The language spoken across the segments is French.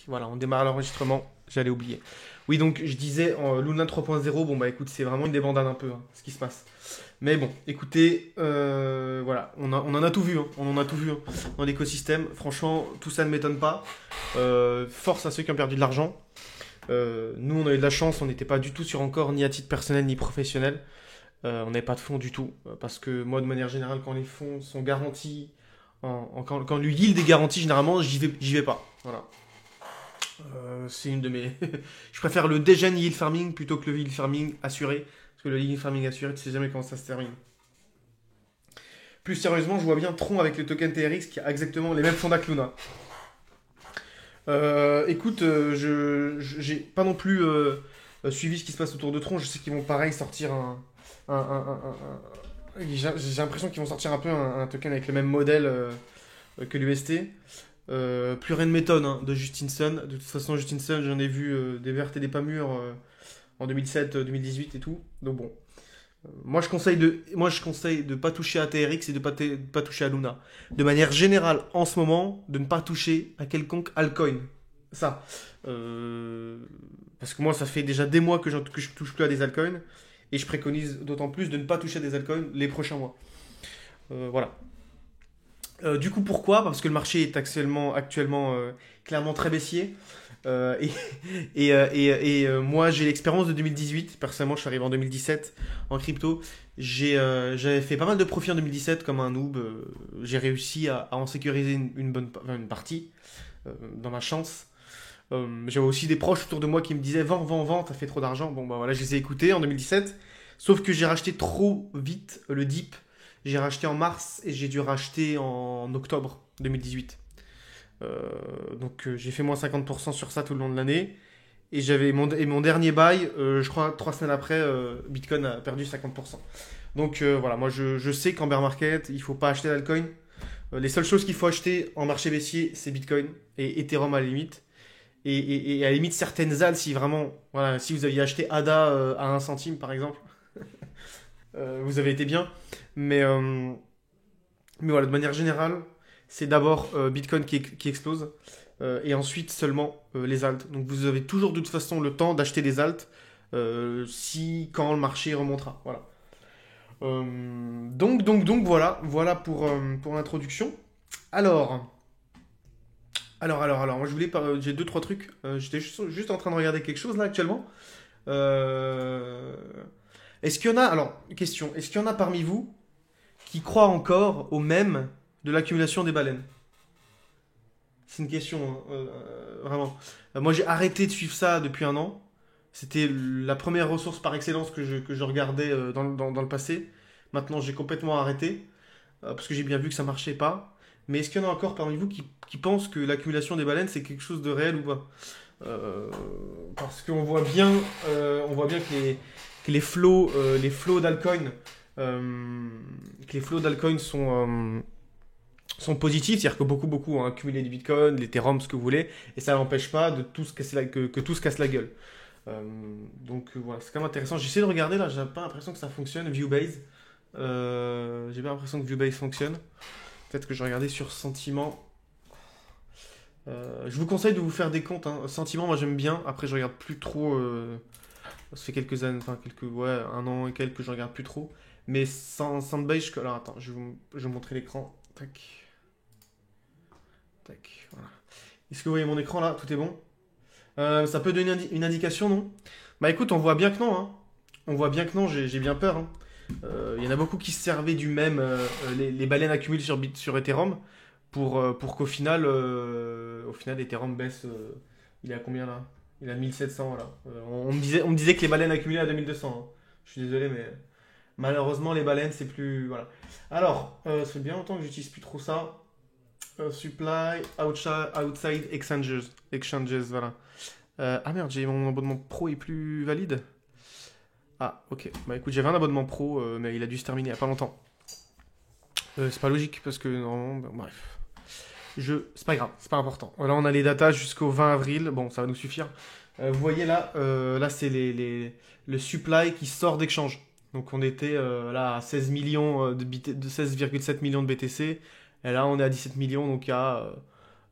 Voilà, on démarre l'enregistrement. J'allais oublier. Oui, donc je disais en Luna 3.0, bon bah écoute, c'est vraiment une débandade un peu, hein, ce qui se passe. Mais bon, écoutez, voilà, on en a tout vu, hein, on en a tout vu hein, dans l'écosystème. Franchement, tout ça ne m'étonne pas. Force à ceux qui ont perdu de l'argent. Nous, on a eu de la chance, on n'était pas du tout sur encore, ni à titre personnel, ni professionnel. On n'avait pas de fonds du tout. Parce que moi, de manière générale, quand les fonds sont garantis, quand le yield est garanti, généralement, j'y vais pas. Voilà. C'est une de mes. Je préfère le degen yield farming plutôt que le yield farming assuré. Parce que le yield farming assuré, tu sais jamais comment ça se termine. Plus sérieusement, je vois bien Tron avec le token TRX qui a exactement les mêmes fonds que Luna. Écoute, j'ai pas non plus suivi ce qui se passe autour de Tron. Je sais qu'ils vont pareil sortir j'ai l'impression qu'ils vont sortir un peu un token avec le même modèle que l'UST. Plus rien de m'étonne hein, de Justinson. De toute façon, Justinson, j'en ai vu des vertes et des pas mûres en 2007, 2018 et tout. Donc bon. Moi, je conseille de pas toucher à TRX et de pas toucher à Luna. De manière générale, en ce moment, de ne pas toucher à quelconque altcoin. Ça. Parce que moi, ça fait déjà des mois que je touche plus à des altcoins. Et je préconise d'autant plus de ne pas toucher à des altcoins les prochains mois. Voilà. Du coup, pourquoi? Parce que le marché est actuellement clairement très baissier. Euh, et moi, j'ai l'expérience de 2018. Personnellement, je suis arrivé en 2017 en crypto. J'avais fait pas mal de profits en 2017 comme un noob. J'ai réussi à en sécuriser une partie dans ma chance. J'avais aussi des proches autour de moi qui me disaient vends, vends, vends, t'as fait trop d'argent. Bon, bah voilà, je les ai écoutés en 2017. Sauf que j'ai racheté trop vite le dip. J'ai racheté en mars et j'ai dû racheter en octobre 2018. J'ai fait moins 50% sur ça tout le long de l'année. Et j'avais mon dernier buy, je crois 3 semaines après, Bitcoin a perdu 50%. Donc voilà, moi je sais qu'en bear market, il faut pas acheter d'altcoin. Les seules choses qu'il faut acheter en marché baissier, c'est Bitcoin et Ethereum à la limite. Et à la limite certaines ADA, si vraiment, voilà, si vous aviez acheté ADA à 1 centime par exemple, vous avez été bien. Mais, euh, mais voilà, de manière générale, c'est d'abord Bitcoin qui explose et ensuite seulement les alts. Donc vous avez toujours de toute façon le temps d'acheter des alts si quand le marché remontera. Voilà. Donc voilà, voilà pour l'introduction. Alors, moi je voulais j'ai deux trois trucs. J'étais juste en train de regarder quelque chose là actuellement. Euh, Est-ce qu'il y en a, alors question, est-ce qu'il y en a parmi vous qui croient encore au même de l'accumulation des baleines? C'est une question, hein, vraiment. Moi, j'ai arrêté de suivre ça depuis un an. C'était la première ressource par excellence que je regardais dans le passé. Maintenant, j'ai complètement arrêté parce que j'ai bien vu que ça marchait pas. Mais est-ce qu'il y en a encore parmi vous qui pensent que l'accumulation des baleines, c'est quelque chose de réel ou pas? Euh, Parce on voit bien les flots d'alcoin, euh, que les flots d'alcoin sont positifs, c'est-à-dire que beaucoup ont accumulé du Bitcoin, l'Ethereum, ce que vous voulez, et ça n'empêche pas de tout se casser que tout se casse la gueule. Voilà, c'est quand même intéressant. J'essaie de regarder là, j'ai pas l'impression que ça fonctionne, Viewbase. J'ai pas l'impression que Viewbase fonctionne. Peut-être que je vais regarder sur Sentiment. Je vous conseille de vous faire des comptes. Hein. Sentiment, moi j'aime bien. Après, je regarde plus trop. Ça fait quelques années, enfin ouais, un an et quelques que je regarde plus trop. Mais Sandbase, alors attends, je vais vous montrer l'écran. Tac, tac, voilà. Est-ce que vous voyez mon écran là? Tout est bon? Ça peut donner une indication, non? Bah écoute, on voit bien que non, hein. On voit bien que non, j'ai bien peur, hein. Il y en a beaucoup qui se servaient du même, les baleines accumulées sur Ethereum, pour qu'au final, Ethereum baisse. Il est à combien là? Il est à 1700 là. On me disait que les baleines accumulaient à 2200, hein. Je suis désolé, mais malheureusement, les baleines, c'est plus. Voilà. Alors, ça fait bien longtemps que j'utilise plus trop ça. Supply, outside exchanges, voilà. Ah merde, mon abonnement pro est plus valide. Ah, ok. Bah écoute, j'avais un abonnement pro, mais il a dû se terminer il y a pas longtemps. C'est pas logique parce que normalement, bah, bref. C'est pas grave, c'est pas important. Là, on a les datas jusqu'au 20 avril. Bon, ça va nous suffire. Vous voyez là, là c'est le supply qui sort d'exchange. Donc on était là à 16 millions de 16,7 millions de BTC. Et là, on est à 17 millions, donc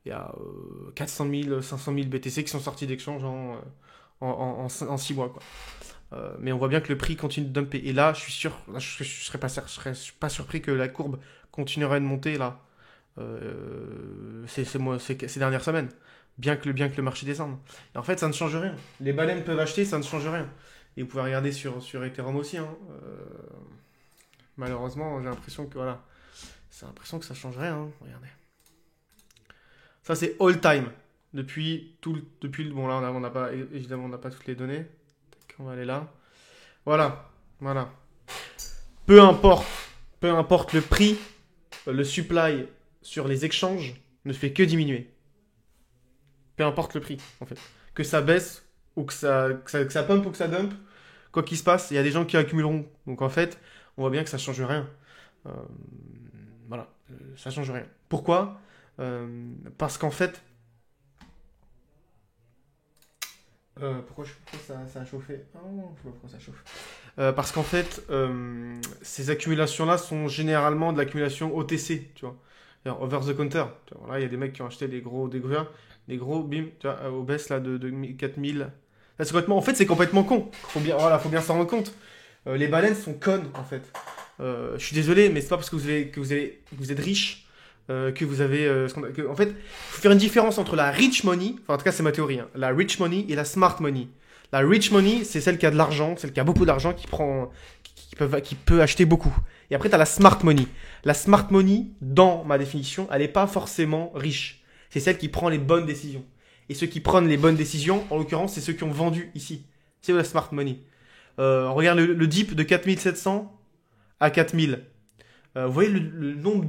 Il y a 400 000, 500 000 BTC qui sont sortis d'exchange en 6 mois, quoi. Mais on voit bien que le prix continue de dumper. Et là, je suis sûr, là, je serais pas surpris que la courbe continuerait de monter là. Ces dernières semaines. Bien que le marché descende. Et en fait, ça ne change rien. Les baleines peuvent acheter, ça ne change rien. Et vous pouvez regarder sur Ethereum aussi. Hein. Malheureusement, j'ai l'impression que voilà. C'est l'impression que ça change rien. Hein. Regardez. Ça, c'est all time. Bon, là, on n'a pas, évidemment, on n'a pas toutes les données. On va aller là. Voilà. Voilà. Peu importe le prix, le supply sur les échanges ne fait que diminuer. Peu importe le prix, en fait. Que ça baisse, ou que ça pump ou que ça dump, quoi qu'il se passe, il y a des gens qui accumuleront. Donc en fait, on voit bien que ça change rien. Voilà, ça change rien. Pourquoi Parce qu'en fait... pourquoi ça a chauffé? Oh, je sais pas pourquoi ça chauffe. Parce qu'en fait, ces accumulations-là sont généralement de l'accumulation OTC, tu vois. Over the counter. Tu vois, là, il y a des mecs qui ont acheté des gros, bim, tu vois, au baisse là de 4000. Là, c'est complètement, en fait, c'est complètement con. Faut bien s'en rendre compte. Les baleines sont connes, en fait. Je suis désolé, mais c'est pas parce que vous êtes riche que vous avez. En fait, il faut faire une différence entre la rich money, enfin, en tout cas, c'est ma théorie, hein, la rich money et la smart money. La rich money, c'est celle qui a de l'argent, celle qui a beaucoup d'argent, qui peut acheter beaucoup. Et après, tu as la smart money. La smart money, dans ma définition, elle n'est pas forcément riche. C'est celle qui prend les bonnes décisions. Et ceux qui prennent les bonnes décisions, en l'occurrence, c'est ceux qui ont vendu ici. C'est la smart money. Regarde le dip de 4700 à 4000. Vous voyez le nombre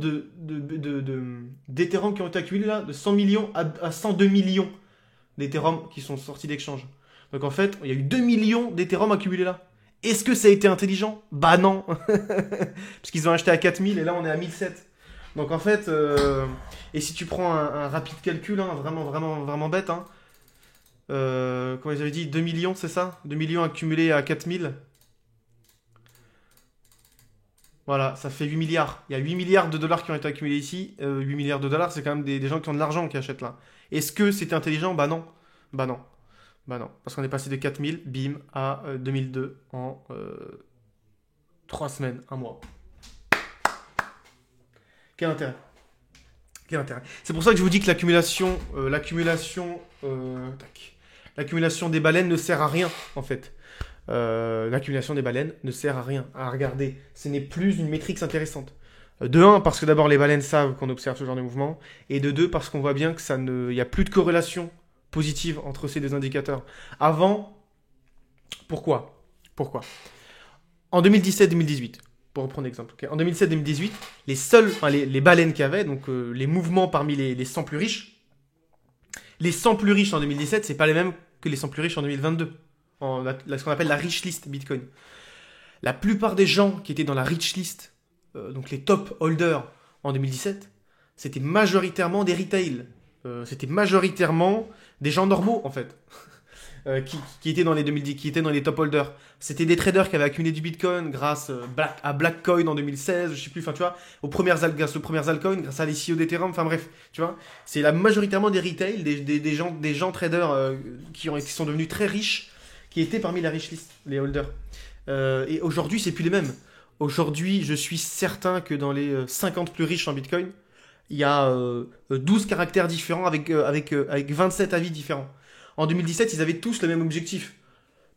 d'Ethereum qui ont été accumulés là, de 100 millions à 102 millions d'Ethereum qui sont sortis d'exchange. Donc en fait, il y a eu 2 millions d'Ethereum accumulés là. Est-ce que ça a été intelligent? Bah non. Parce qu'ils ont acheté à 4000 et là on est à 1007. Donc en fait, et si tu prends un rapide calcul, hein, vraiment bête, hein, comment ils avaient dit, 2 millions, c'est ça? 2 millions accumulés à 4000. Voilà, ça fait 8 milliards. Il y a 8 milliards de dollars qui ont été accumulés ici. 8 milliards de dollars, c'est quand même des gens qui ont de l'argent qui achètent là. Est-ce que c'était intelligent? Bah non. Bah non. Bah non. Parce qu'on est passé de 4000, bim, à 2002 en 3 semaines, 1 mois. Quel intérêt? Quel intérêt? C'est pour ça que je vous dis que l'accumulation des baleines ne sert à rien, en fait. L'accumulation des baleines ne sert à rien à regarder. Ce n'est plus une métrique intéressante. De 1, parce que d'abord les baleines savent qu'on observe ce genre de mouvement. Et de 2, parce qu'on voit bien que il n'y a plus de corrélation positive entre ces deux indicateurs. Avant, pourquoi En 2017-2018, pour reprendre l'exemple. Okay, en 2017-2018, les baleines qu'il y avait, donc les mouvements parmi les 100 plus riches, les 100 plus riches en 2017, c'est pas les mêmes que les 100 plus riches en 2022. Ce qu'on appelle la rich list Bitcoin. La plupart des gens qui étaient dans la rich list, donc les top holders en 2017, c'était majoritairement des retail. C'était majoritairement des gens normaux en fait, qui étaient dans les 2010, qui étaient dans les top holders. C'était des traders qui avaient accumulé du Bitcoin grâce à Blackcoin en 2016, je sais plus, enfin tu vois, grâce aux premières altcoins, grâce à l'ICO d'Ethereum, enfin bref, tu vois, c'est majoritairement des retail, des gens traders qui sont devenus très riches, qui étaient parmi la rich list, les holders. Et aujourd'hui, c'est plus les mêmes. Aujourd'hui, je suis certain que dans les 50 plus riches en Bitcoin, il y a 12 caractères différents avec 27 avis différents. En 2017, ils avaient tous le même objectif.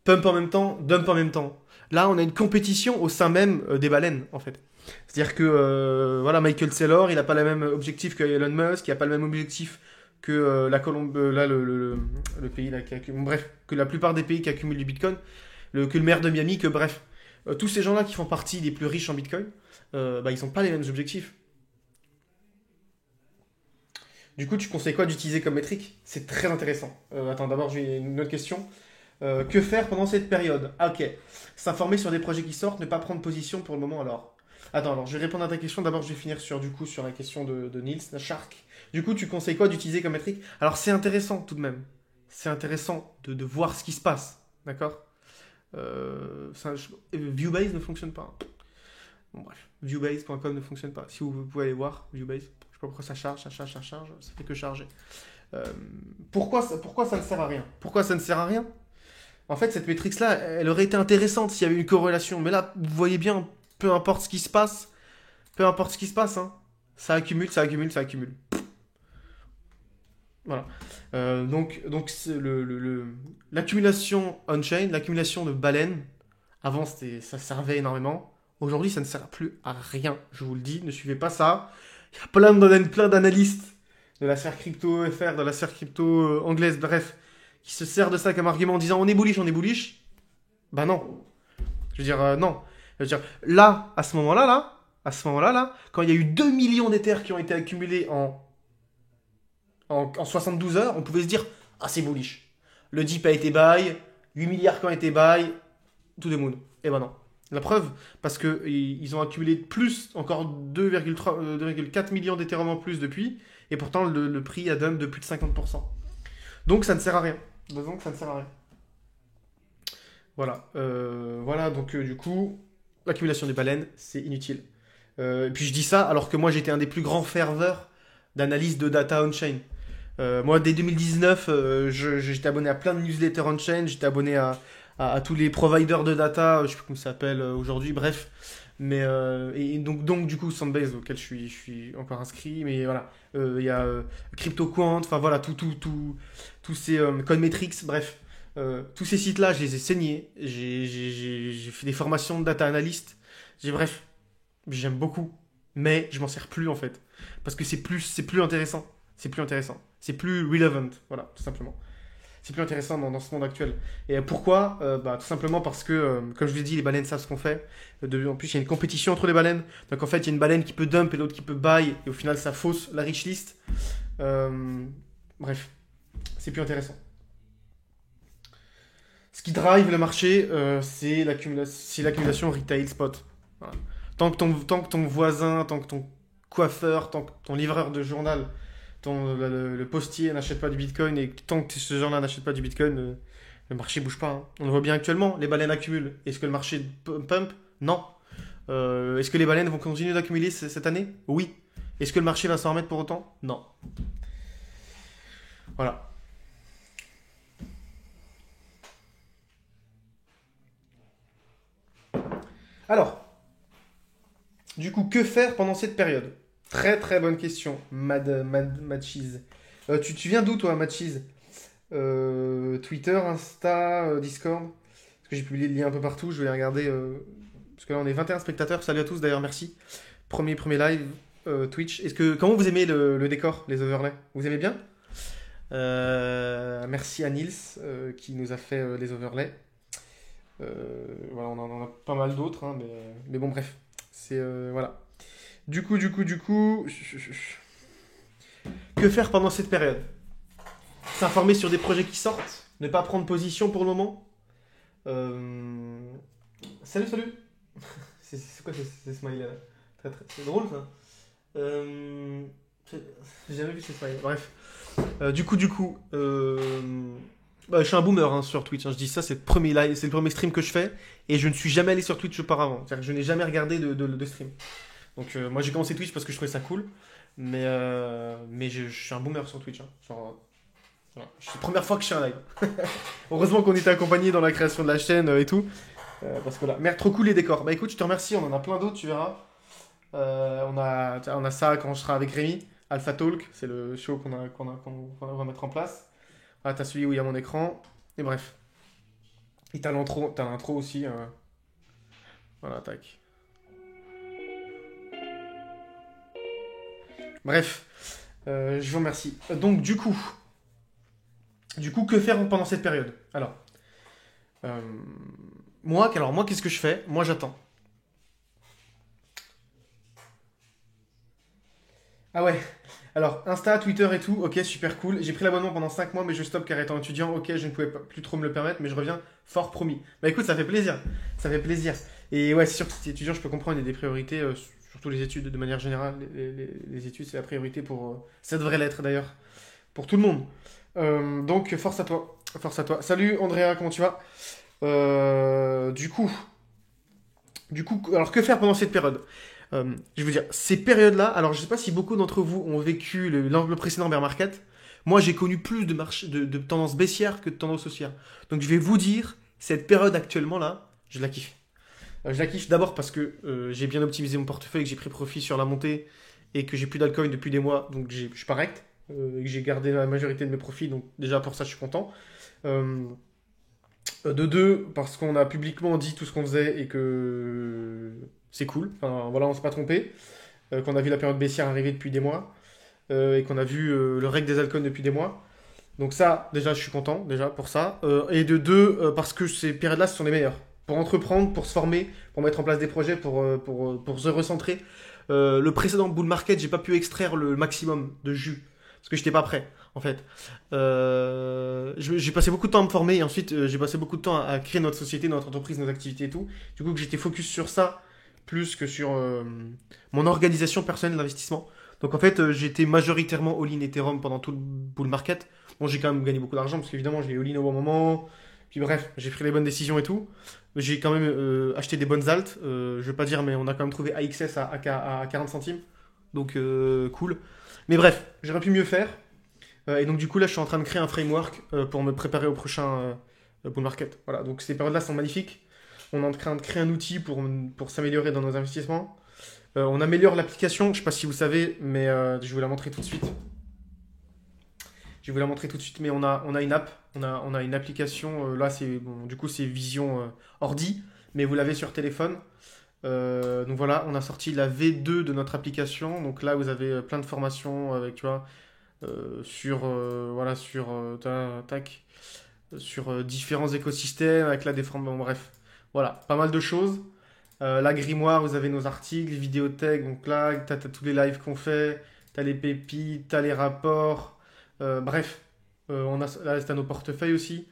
Pump en même temps, dump en même temps. Là, on a une compétition au sein même des baleines, en fait. C'est-à-dire que voilà, Michael Saylor, il n'a pas le même objectif que Elon Musk, il n'a pas le même objectif que la Colombe, là, le pays là, bref, que la plupart des pays qui accumulent du Bitcoin, que le maire de Miami, que bref. Tous ces gens-là qui font partie des plus riches en Bitcoin, ils n'ont pas les mêmes objectifs. Du coup, tu conseilles quoi d'utiliser comme métrique? C'est très intéressant. Attends, d'abord, j'ai une autre question. Que faire pendant cette période? Ah, ok. S'informer sur des projets qui sortent, ne pas prendre position pour le moment alors. Attends, alors je vais répondre à ta question. D'abord, je vais finir sur la question de Niels, la Shark. Du coup, tu conseilles quoi d'utiliser comme métrique? Alors, c'est intéressant tout de même. C'est intéressant de voir ce qui se passe. D'accord. Viewbase ne fonctionne pas. Bon, bref. Viewbase.com ne fonctionne pas. Si vous pouvez aller voir, Viewbase, je pas pourquoi ça charge, ça fait que charger. Euh, pourquoi ça ne sert à rien? Pourquoi ça ne sert à rien? En fait, cette métrique-là, elle aurait été intéressante s'il y avait une corrélation. Mais là, vous voyez bien, peu importe ce qui se passe, hein, ça accumule, ça accumule, ça accumule. Voilà. Donc l'accumulation on-chain, l'accumulation de baleines, avant ça servait énormément. Aujourd'hui, ça ne sert plus à rien. Je vous le dis, ne suivez pas ça. Il y a plein d'analystes de la sphère crypto FR, de la sphère crypto anglaise, bref, qui se servent de ça comme argument en disant on est bullish, on est bullish. Bah non. Je veux dire, non. Je veux dire, là, à ce moment-là, quand il y a eu 2 millions d'Ethers qui ont été accumulés en 72 heures, on pouvait se dire ah, c'est bullish. Le DIP a été buy, 8 milliards qui ont été buy, tout the moon. Et ben non. La preuve, parce qu'ils ont accumulé plus, encore 2,4 millions d'Ethereum en plus depuis, et pourtant le prix a dump de plus de 50%. Donc ça ne sert à rien. Voilà, donc du coup, l'accumulation des baleines, c'est inutile. Et puis je dis ça alors que moi j'étais un des plus grands ferveurs d'analyse de data on-chain. Moi, dès 2019, j'étais abonné à plein de newsletters on-chain, j'étais abonné à tous les providers de data, je sais plus comment ça s'appelle aujourd'hui, bref. Mais, et donc, du coup, Sandbase, auquel je suis encore inscrit, mais voilà. Il y a CryptoQuant, enfin voilà, tous ces Coinmetrics, bref. Tous ces sites-là, je les ai saignés. J'ai fait des formations de data analyst. Bref, j'aime beaucoup. Mais je m'en sers plus en fait. Parce que c'est plus intéressant. C'est plus relevant. Voilà, tout simplement. C'est plus intéressant dans ce monde actuel. Et pourquoi? Tout simplement parce que, comme je vous l'ai dit, les baleines savent ce qu'on fait. En plus, il y a une compétition entre les baleines. Donc en fait, il y a une baleine qui peut dump et l'autre qui peut buy. Et au final, ça fausse la rich list. Bref, c'est plus intéressant. Ce qui drive le marché, c'est l'accumulation retail spot. Voilà. Tant que ton voisin, tant que ton coiffeur, tant que ton livreur de journal, le postier n'achète pas du bitcoin, et tant que ce genre-là n'achète pas du bitcoin, le marché bouge pas. Hein. On le voit bien actuellement, les baleines accumulent. Est-ce que le marché pump? Non. Est-ce que les baleines vont continuer d'accumuler cette année? Oui. Est-ce que le marché va s'en remettre pour autant? Non. Voilà. Alors, du coup, que faire pendant cette période? Très très bonne question, Cheese. Tu viens d'où toi, Cheese? Twitter, Insta, Discord? Parce que j'ai publié le lien un peu partout, je vais les regarder. Parce que là on est 21 spectateurs, salut à tous d'ailleurs, merci. Premier live, Twitch. Comment vous aimez le décor, les overlays? Vous aimez bien? Merci à Nils qui nous a fait les overlays. Voilà, on en a pas mal d'autres, hein, mais bon, bref. C'est. Voilà. Du coup. Que faire pendant cette période? S'informer sur des projets qui sortent? Ne pas prendre position pour le moment? Salut! C'est quoi ces smileys là? C'est drôle ça? J'ai jamais vu ces smileys. Bref. Du coup. Je suis un boomer hein, sur Twitch. Hein. Je dis ça, c'est le premier live, c'est le premier stream que je fais, et je ne suis jamais allé sur Twitch auparavant. C'est-à-dire que je n'ai jamais regardé de stream. Donc moi j'ai commencé Twitch parce que je trouvais ça cool, mais je suis un boomer sur Twitch. Hein. Genre, voilà. C'est la première fois que je fais un live. Heureusement qu'on était accompagné dans la création de la chaîne et tout. Parce que là, merde, trop cool les décors. Bah écoute, je te remercie. On en a plein d'autres, tu verras. On a ça quand je serai avec Rémi. Alpha Talk, c'est le show qu'on va mettre en place. Ah, t'as celui où il y a mon écran. Et bref. Et t'as l'intro aussi. Voilà, tac. Bref. Je vous remercie. Donc, du coup, que faire pendant cette période? Alors, moi, qu'est-ce que je fais? Moi, j'attends. Ah ouais. Alors, Insta, Twitter et tout, ok, super cool. J'ai pris l'abonnement pendant 5 mois, mais je stoppe car étant étudiant, ok, je ne pouvais plus trop me le permettre, mais je reviens fort promis. Bah écoute, ça fait plaisir. Ça fait plaisir. Et ouais, c'est sûr que si t'es étudiant, je peux comprendre, il y a des priorités, surtout les études de manière générale. Les études, c'est la priorité pour. Ça devrait l'être d'ailleurs, pour tout le monde. Donc, force à toi. Force à toi. Salut Andrea, comment tu vas? Du coup, alors que faire pendant cette période? Je veux dire, ces périodes-là, alors je sais pas si beaucoup d'entre vous ont vécu le précédent bear market. Moi, j'ai connu plus de tendances baissières que de tendances haussières. Donc je vais vous dire, cette période actuellement là, je la kiffe. Je la kiffe d'abord parce que j'ai bien optimisé mon portefeuille, que j'ai pris profit sur la montée et que j'ai plus d'altcoin depuis des mois, donc je suis pas rect, et que j'ai gardé la majorité de mes profits, donc déjà pour ça je suis content. Euh, de deux, parce qu'on a publiquement dit tout ce qu'on faisait et que c'est cool, enfin voilà, on s'est pas trompé, qu'on a vu la période baissière arriver depuis des mois, et qu'on a vu le rec des altcoins depuis des mois. Donc ça, déjà, je suis content, déjà, pour ça. Et de deux, parce que ces périodes-là, ce sont les meilleures. Pour entreprendre, pour se former, pour mettre en place des projets, pour se recentrer. Le précédent bull market, j'ai pas pu extraire le maximum de jus. Parce que j'étais pas prêt, en fait. J'ai passé beaucoup de temps à me former et ensuite j'ai passé beaucoup de temps à créer notre société, notre entreprise, nos activités et tout. Du coup, que j'étais focus sur ça plus que sur mon organisation personnelle d'investissement. Donc en fait, j'étais majoritairement all-in Ethereum pendant tout le bull market. Bon, j'ai quand même gagné beaucoup d'argent parce qu'évidemment, j'ai all-in au bon moment. Puis bref, j'ai pris les bonnes décisions et tout. J'ai quand même acheté des bonnes alts. Je vais pas dire, mais on a quand même trouvé AXS à 40 centimes. Donc cool. Mais bref, j'aurais pu mieux faire. Et donc du coup, là, je suis en train de créer un framework pour me préparer au prochain bull market. Voilà, donc ces périodes-là sont magnifiques. On est en train de créer un outil pour s'améliorer dans nos investissements. On améliore l'application, je ne sais pas si vous savez, mais je vais vous la montrer tout de suite. Je vais vous la montrer tout de suite, mais on a une app, on a une application. Là, c'est bon, du coup, c'est vision ordi, mais vous l'avez sur téléphone. Donc voilà, on a sorti la V2 de notre application. Donc là, vous avez plein de formations avec, tu vois, voilà, tac, sur différents écosystèmes, avec la déformation. Bon, bref, voilà, pas mal de choses. La grimoire, vous avez nos articles, vidéothèques, donc là, t'as tous les lives qu'on fait, t'as les pépites, t'as les rapports, bref, là, t'as nos portefeuilles aussi,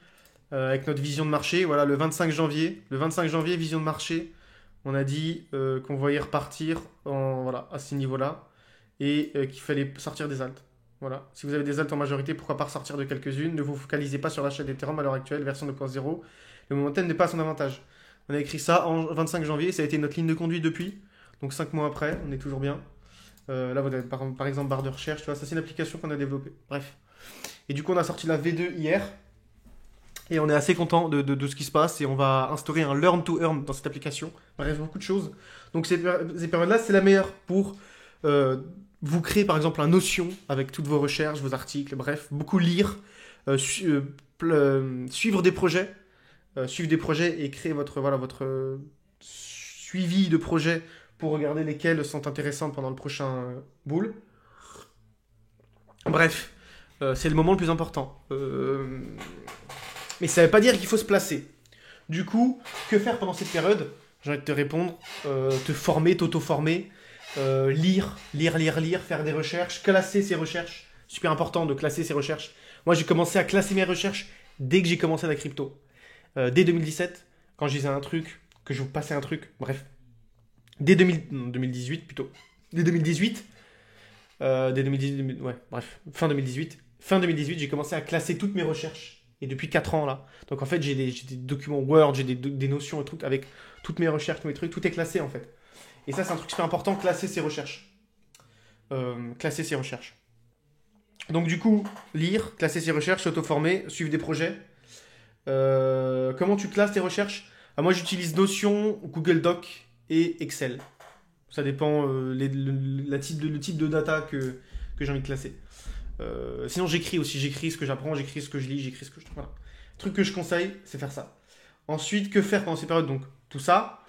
avec notre vision de marché, voilà, le 25 janvier, vision de marché, on a dit qu'on voyait repartir voilà, à ces niveaux-là, et qu'il fallait sortir des alts. Voilà. Si vous avez des alts en majorité, pourquoi pas ressortir de quelques-unes. Ne vous focalisez pas sur l'achat d'Ethereum à l'heure actuelle, version 2.0. Le momentum n'est pas à son avantage. On a écrit ça en 25 janvier, ça a été notre ligne de conduite depuis. Donc 5 mois après, on est toujours bien. Là, vous avez par exemple barre de recherche, tu vois, ça c'est une application qu'on a développée. Bref. Et du coup, on a sorti la V2 hier. Et on est assez content de ce qui se passe. Et on va instaurer un learn to earn dans cette application. Bref, beaucoup de choses. Donc ces périodes-là, c'est la meilleure pour vous créer par exemple un Notion avec toutes vos recherches, vos articles, bref, beaucoup lire, suivre des projets. Suivre des projets et créer votre suivi de projets pour regarder lesquels sont intéressants pendant le prochain bull. Bref, c'est le moment le plus important. Mais ça ne veut pas dire qu'il faut se placer. Du coup, que faire pendant cette période? J'ai envie de te répondre, te former, t'auto-former, lire, faire des recherches, classer ses recherches. Super important de classer ses recherches. Moi, j'ai commencé à classer mes recherches dès que j'ai commencé la crypto. Dès 2017, quand je disais un truc, que je vous passais un truc, bref. Dès 2018 plutôt. Dès 2018, dès 2018, ouais, bref, fin 2018. Fin 2018, j'ai commencé à classer toutes mes recherches. Et depuis 4 ans là. Donc en fait, j'ai des documents Word, j'ai des notions et trucs avec toutes mes recherches, tous mes trucs, tout est classé en fait. Et ça, c'est un truc super important, classer ses recherches. Classer ses recherches. Donc du coup, lire, classer ses recherches, s'auto-former, suivre des projets. Comment tu classes tes recherches? Moi, j'utilise Notion, Google Doc et Excel. Ça dépend le type de data que j'ai envie de classer. Sinon, j'écris ce que j'apprends, j'écris ce que je lis, j'écris ce que je... Voilà. Le truc que je conseille, c'est faire ça. Ensuite, que faire pendant ces périodes? Donc, tout ça.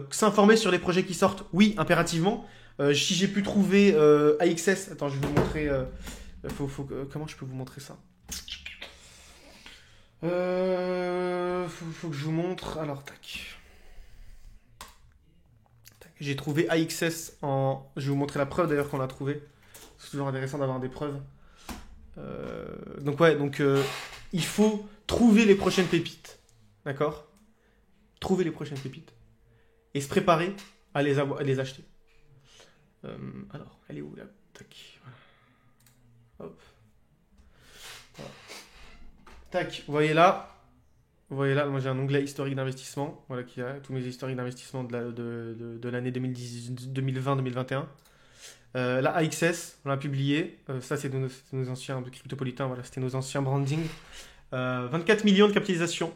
S'informer sur les projets qui sortent, oui, impérativement. Si j'ai pu trouver AXS, attends, je vais vous montrer... comment je peux vous montrer ça? Faut que je vous montre. Alors, tac. J'ai trouvé AXS en... Je vais vous montrer la preuve d'ailleurs qu'on l'a trouvé. C'est toujours intéressant d'avoir des preuves. Donc ouais, il faut trouver les prochaines pépites. D'accord? Trouver les prochaines pépites. Et se préparer à les acheter. Alors, elle est où là? Tac. Hop. Voilà. Tac, vous voyez là. Vous voyez là, moi j'ai un onglet historique d'investissement, voilà, qui a tous mes historiques d'investissement de l'année 2020-2021. La AXS, on l'a publié. Ça, c'est nos anciens cryptopolitains, voilà, c'était nos anciens branding. 24 millions de capitalisation.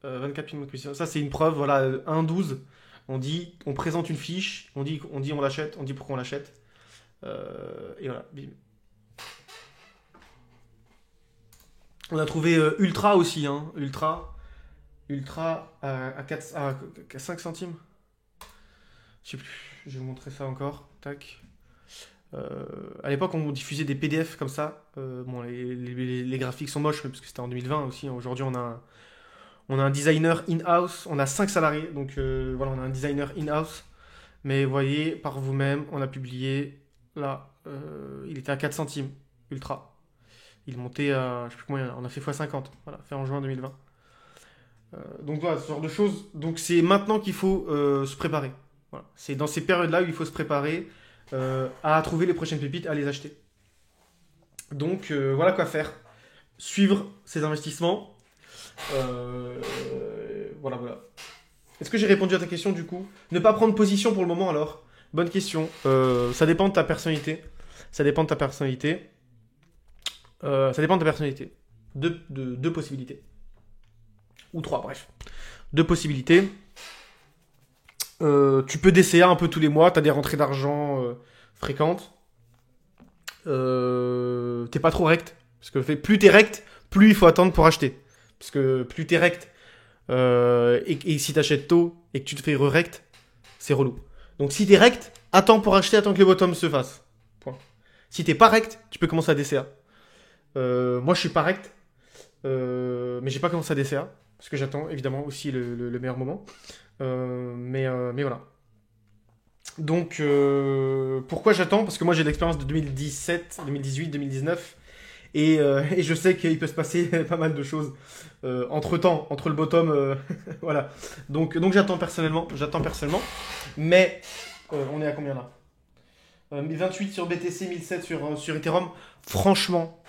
24 millions de capitalisation. Ça, c'est une preuve, voilà, 1,12. On dit, on présente une fiche, on dit on l'achète, on dit pourquoi on l'achète. Et voilà, bim. On a trouvé Ultra aussi, hein. Ultra à 5 centimes. Je sais plus, je vais vous montrer ça encore. Tac. À l'époque, on diffusait des PDF comme ça. Bon, les graphiques sont moches, parce que c'était en 2020 aussi. Aujourd'hui, on a un designer in-house. On a 5 salariés, donc voilà, on a un designer in-house. Mais vous voyez, par vous-même, on a publié. Là, il était à 4 centimes, Ultra. Il montait à, je sais plus combien, on a fait x50. Voilà, fait en juin 2020. Donc voilà, ce genre de choses. Donc c'est maintenant qu'il faut se préparer. Voilà. C'est dans ces périodes-là où il faut se préparer à trouver les prochaines pépites, à les acheter. Donc voilà quoi faire. Suivre ces investissements. Voilà, voilà. Est-ce que j'ai répondu à ta question du coup? Ne pas prendre position pour le moment alors? Bonne question. Ça dépend de ta personnalité. Ça dépend de ta personnalité. Ça dépend de ta personnalité. Deux possibilités. Ou trois, bref. Deux possibilités. Tu peux DCA un peu tous les mois, tu as des rentrées d'argent fréquentes. T'es pas trop rect. Parce que plus t'es rect, plus il faut attendre pour acheter. Parce que plus t'es rect, et si t'achètes tôt et que tu te fais re-rect, c'est relou. Donc si t'es rect, attends pour acheter, attends que le bottom se fasse. Point. Si t'es pas rect, tu peux commencer à DCA. Moi je suis pas rect, mais j'ai pas commencé à DCA. Parce que j'attends évidemment aussi le meilleur moment. Mais voilà. Donc, pourquoi j'attends? Parce que moi j'ai de l'expérience de 2017, 2018, 2019. Et je sais qu'il peut se passer pas mal de choses entre-temps, entre le bottom. Voilà. Donc j'attends personnellement. Mais on est à combien là? 28 sur BTC, 1007 sur Ethereum. Franchement.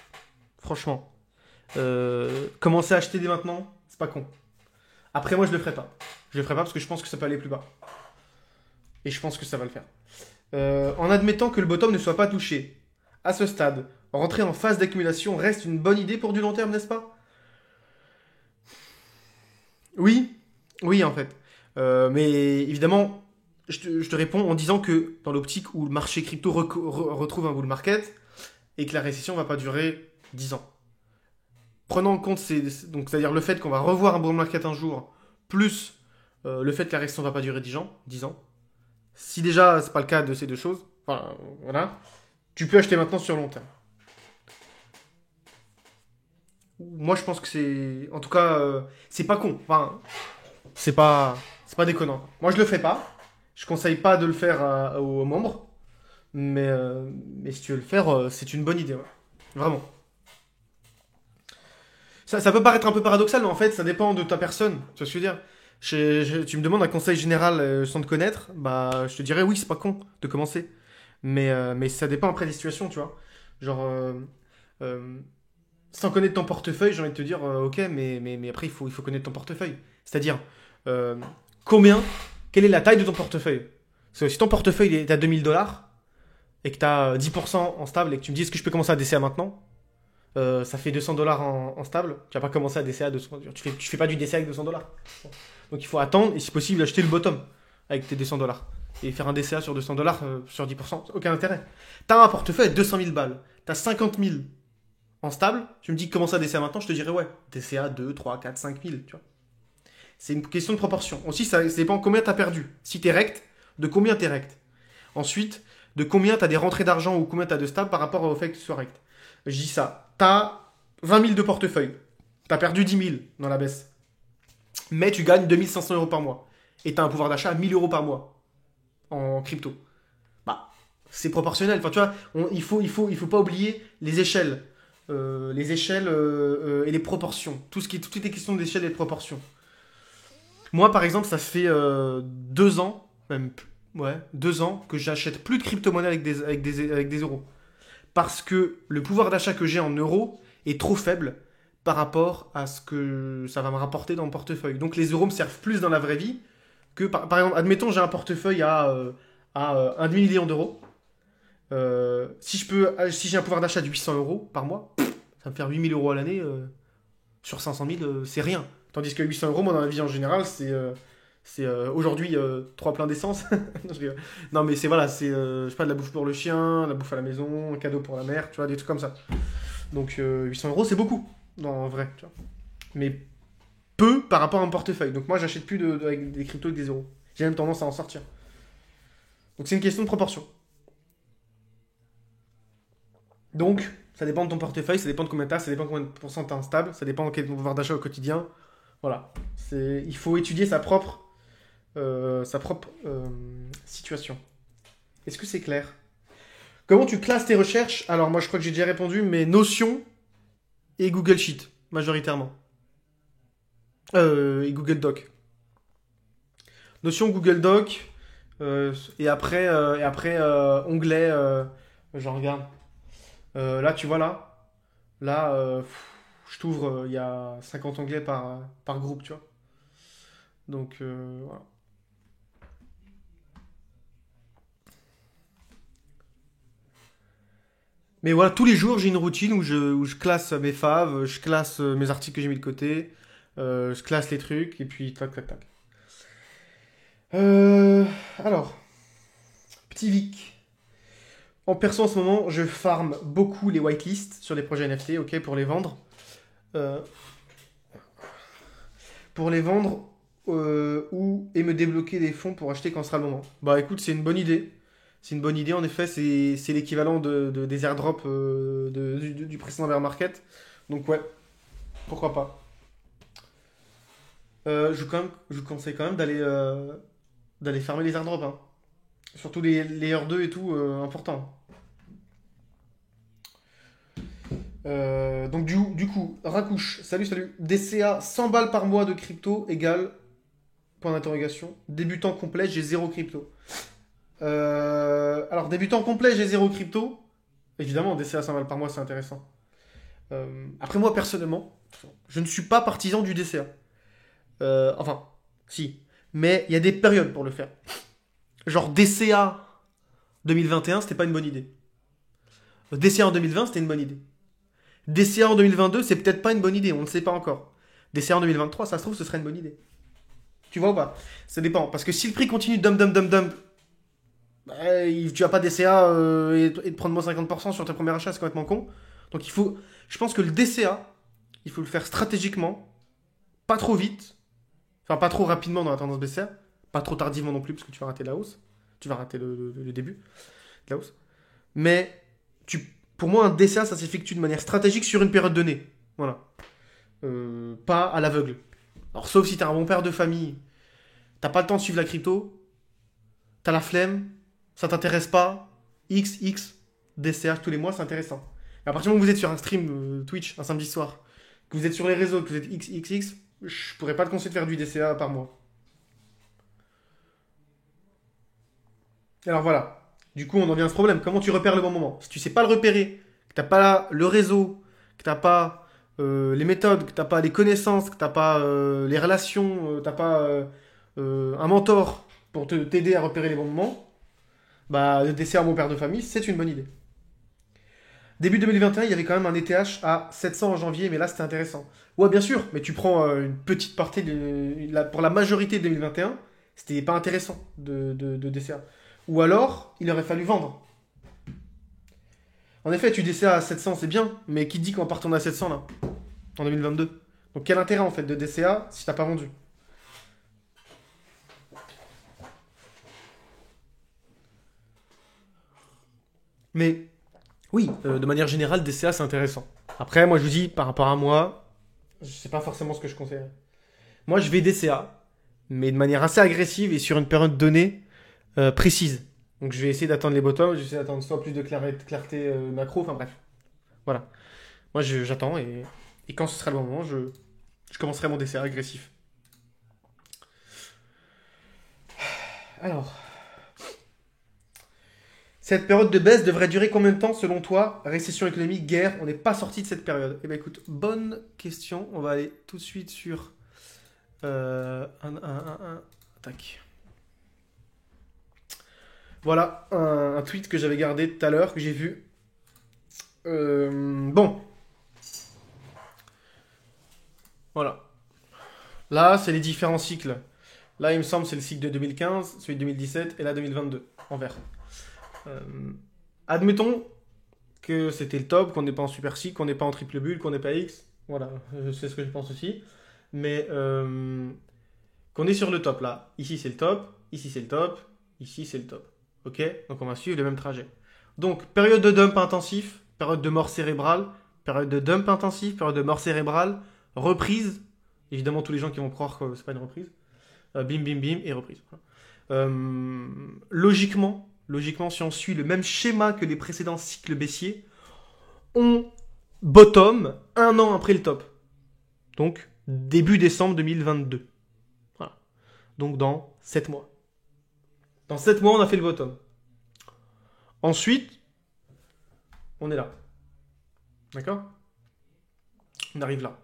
Commencer à acheter dès maintenant, c'est pas con. Après, moi, je le ferai pas. Je le ferai pas parce que je pense que ça peut aller plus bas. Et je pense que ça va le faire. En admettant que le bottom ne soit pas touché, à ce stade, rentrer en phase d'accumulation reste une bonne idée pour du long terme, n'est-ce pas? Oui, oui, en fait. Mais évidemment, je te réponds en disant que dans l'optique où le marché crypto retrouve un bull market et que la récession va pas durer 10 ans. Prenant en compte, donc c'est-à-dire le fait qu'on va revoir un bull market un jour, plus le fait que la récession ne va pas durer 10 ans. Si déjà c'est pas le cas de ces deux choses, enfin, voilà, tu peux acheter maintenant sur long terme. Moi je pense que c'est, en tout cas, c'est pas con. Enfin, c'est pas déconnant. Moi je le fais pas. Je conseille pas de le faire aux membres, mais si tu veux le faire, c'est une bonne idée, ouais. Vraiment. Ça peut paraître un peu paradoxal, mais en fait, ça dépend de ta personne. Tu vois ce que je veux dire? Tu me demandes un conseil général sans te connaître, bah, je te dirais oui, c'est pas con de commencer. Mais ça dépend après des situations, tu vois. Genre, euh, sans connaître ton portefeuille, j'ai envie de te dire, ok, mais après, il faut connaître ton portefeuille. C'est-à-dire, euh, combien, quelle est la taille de ton portefeuille? Parce que si ton portefeuille est à 2000 $ et que tu as 10% en stable et que tu me dis, est-ce que je peux commencer à DCA maintenant? Ça fait 200 $ en stable. Tu vas pas commencer à DCA 200. Tu fais pas du DCA avec 200 $. Donc il faut attendre et si possible acheter le bottom avec tes 200 $. Et faire un DCA sur 200 $ sur 10%, aucun intérêt. T'as un portefeuille à 200 000 balles. T'as 50 000 en stable. Tu me dis commence à DCA maintenant, je te dirais ouais. DCA 2, 3, 4, 5 000. Tu vois. C'est une question de proportion. Aussi, ça dépend combien t'as perdu. Si t'es rect, de combien t'es rect. Ensuite, de combien t'as des rentrées d'argent ou combien t'as de stable par rapport au fait que tu sois rect. Je dis ça. T'as 20 000 de portefeuille. T'as perdu 10 000 dans la baisse. Mais tu gagnes 2500 € par mois. Et t'as un pouvoir d'achat à 1000 € par mois en crypto. Bah, c'est proportionnel. Enfin, tu vois, il faut pas oublier les échelles. Et les proportions. Toutes les questions d'échelle et de proportion. Moi, par exemple, ça fait 2 ans, même, ouais, 2 ans que j'achète plus de crypto-monnaies avec des euros. Parce que le pouvoir d'achat que j'ai en euros est trop faible par rapport à ce que ça va me rapporter dans mon portefeuille. Donc les euros me servent plus dans la vraie vie que, par exemple, admettons, j'ai un portefeuille à 1 demi-million d'euros. Si j'ai un pouvoir d'achat de 800 euros par mois, ça va me faire 8000 euros à l'année. Sur 500 000, c'est rien. Tandis que 800 euros, moi, dans la vie en général, c'est aujourd'hui 3 pleins d'essence. Non, non, mais c'est voilà, c'est je sais pas, de la bouffe pour le chien, la bouffe à la maison, un cadeau pour la mère, tu vois, des trucs comme ça. Donc 800 euros, c'est beaucoup, en vrai. Tu vois. Mais peu par rapport à un portefeuille. Donc moi, j'achète plus avec des cryptos avec des euros. J'ai même tendance à en sortir. Donc c'est une question de proportion. Donc, ça dépend de ton portefeuille, ça dépend de combien t'as, ça dépend de combien de pourcents t'as instable, ça dépend de quel pouvoir d'achat au quotidien. Voilà. Il faut étudier sa propre situation. Est-ce que c'est clair? Comment tu classes tes recherches? Alors moi je crois que j'ai déjà répondu, mais Notion et Google Sheet, majoritairement. Et Google Doc. Notion, Google Doc, onglet, je regarde. Là, tu vois là, je t'ouvre, il y a 50 onglets par groupe, tu vois. Donc, voilà. Mais voilà, tous les jours, j'ai une routine où je classe mes faves, je classe mes articles que j'ai mis de côté, je classe les trucs, et puis tac, tac, tac. Euh, alors, petit Vic. En perso, en ce moment, je farm beaucoup les whitelists sur les projets NFT, ok, pour les vendre. Euh, pour les vendre et me débloquer des fonds pour acheter quand sera le moment. Bah écoute, c'est une bonne idée. C'est une bonne idée, en effet, c'est l'équivalent des airdrops du précédent bear market. Donc ouais, pourquoi pas. Je vous conseille quand même d'aller farmer les airdrops. Hein. Surtout les R2 et tout, important. Donc du coup, Racouche, salut. DCA 100 balles par mois de crypto égale, point d'interrogation. Débutant complet, j'ai zéro crypto. Alors débutant complet, j'ai zéro crypto. Évidemment, DCA 100 balles par mois, c'est intéressant. Après moi, personnellement, je ne suis pas partisan du DCA. Enfin, si. Mais il y a des périodes pour le faire. Genre DCA 2021, c'était pas une bonne idée. DCA en 2020, c'était une bonne idée. DCA en 2022, c'est peut-être pas une bonne idée, on ne sait pas encore. DCA en 2023, ça se trouve, ce serait une bonne idée. Tu vois ou pas? Ça dépend. Parce que si le prix continue de dump, bah, tu vas pas DCA et de prendre moins 50% sur tes premiers achats, c'est complètement con. Donc il faut. Je pense que le DCA, il faut le faire stratégiquement, pas trop vite, enfin pas trop rapidement dans la tendance baissière, pas trop tardivement non plus, parce que tu vas rater la hausse. Tu vas rater le début de la hausse. Mais pour moi, un DCA, ça s'effectue de manière stratégique sur une période donnée. Voilà. Pas à l'aveugle. Alors, sauf si t'es un bon père de famille, t'as pas le temps de suivre la crypto, t'as la flemme, ça t'intéresse pas, XX, DCA tous les mois, c'est intéressant. Mais à partir du moment où vous êtes sur un stream Twitch un samedi soir, que vous êtes sur les réseaux, que vous êtes XXX, je pourrais pas te conseiller de faire du DCA par mois. Alors voilà. Du coup, on en vient à ce problème. Comment tu repères le bon moment? Si tu sais pas le repérer, que t'as pas le réseau, que t'as pas les méthodes, que t'as pas les connaissances, que t'as pas les relations, t'as pas un mentor pour t'aider à repérer les bons moments, bah le DCA à mon père de famille, c'est une bonne idée. Début 2021, il y avait quand même un ETH à 700 en janvier, mais là c'était intéressant. Ouais, bien sûr, mais tu prends une petite partie pour la majorité de 2021, c'était pas intéressant de DCA. Ou alors, il aurait fallu vendre. En effet, tu DCA à 700, c'est bien, mais qui dit qu'on va pas retourner à 700 là, en 2022? Donc quel intérêt en fait de DCA si t'as pas vendu? Mais oui, de manière générale, DCA c'est intéressant. Après, moi je vous dis, par rapport à moi, je sais pas forcément ce que je conseille. Moi je vais DCA, mais de manière assez agressive et sur une période donnée précise. Donc je vais essayer d'attendre les bottoms, je vais essayer d'attendre soit plus de clarté macro, enfin bref. Voilà. Moi j'attends et quand ce sera le bon moment, je commencerai mon DCA agressif. Alors, Cette période de baisse devrait durer combien de temps selon toi? Récession économique, guerre, on n'est pas sorti de cette période. Eh bien écoute, bonne question. On va aller tout de suite sur tac. Voilà un tweet que j'avais gardé tout à l'heure, que j'ai vu. Bon. Voilà. Là, c'est les différents cycles. Là, il me semble, c'est le cycle de 2015, celui de 2017 et là 2022, en vert. Admettons que c'était le top, qu'on n'est pas en super cycle, qu'on n'est pas en triple bulle, qu'on n'est pas X. Voilà, c'est ce que je pense aussi. Mais qu'on est sur le top là. Ici, c'est le top. Ici, c'est le top. Ici, c'est le top. Ok? Donc, on va suivre le même trajet. Donc, période de dump intensif, période de mort cérébrale, période de dump intensif, période de mort cérébrale, reprise. Évidemment, tous les gens qui vont croire que c'est pas une reprise. Bim, bim, bim, et reprise. Voilà. Logiquement, si on suit le même schéma que les précédents cycles baissiers, on bottom un an après le top. Donc, début décembre 2022. Voilà. Donc, dans 7 mois. Dans 7 mois, on a fait le bottom. Ensuite, on est là. D'accord? On arrive là.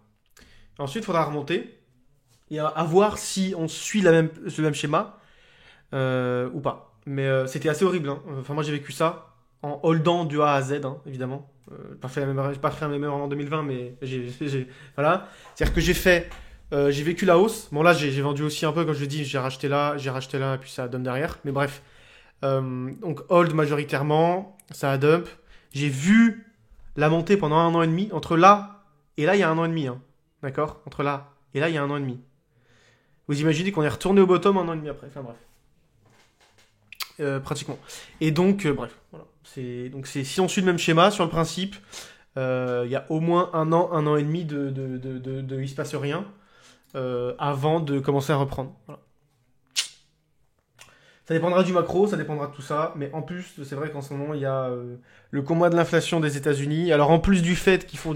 Ensuite, il faudra remonter et à voir si on suit le même schéma ou pas. Mais c'était assez horrible. Hein. Enfin, moi, j'ai vécu ça en holdant du A à Z, hein, évidemment. Pas fait la même erreur en 2020, mais voilà. C'est-à-dire que j'ai vécu la hausse. Bon, là, j'ai vendu aussi un peu, comme je dis, j'ai racheté là, et puis ça dump derrière. Mais bref. Donc, hold majoritairement, ça a dump. J'ai vu la montée pendant 1 an et demi. Entre là et là, il y a 1 an et demi. Hein. D'accord? Entre là et là, il y a 1 an et demi. Vous imaginez qu'on est retourné au bottom 1 an et demi après. Enfin, bref. Pratiquement. Et donc, bref. Voilà. Donc, si on suit le même schéma, sur le principe, il y a au moins 1 an et demi il se passe rien avant de commencer à reprendre. Voilà. Ça dépendra du macro, ça dépendra de tout ça, mais en plus, c'est vrai qu'en ce moment, il y a le combat de l'inflation des États-Unis. Alors, en plus du fait qu'ils font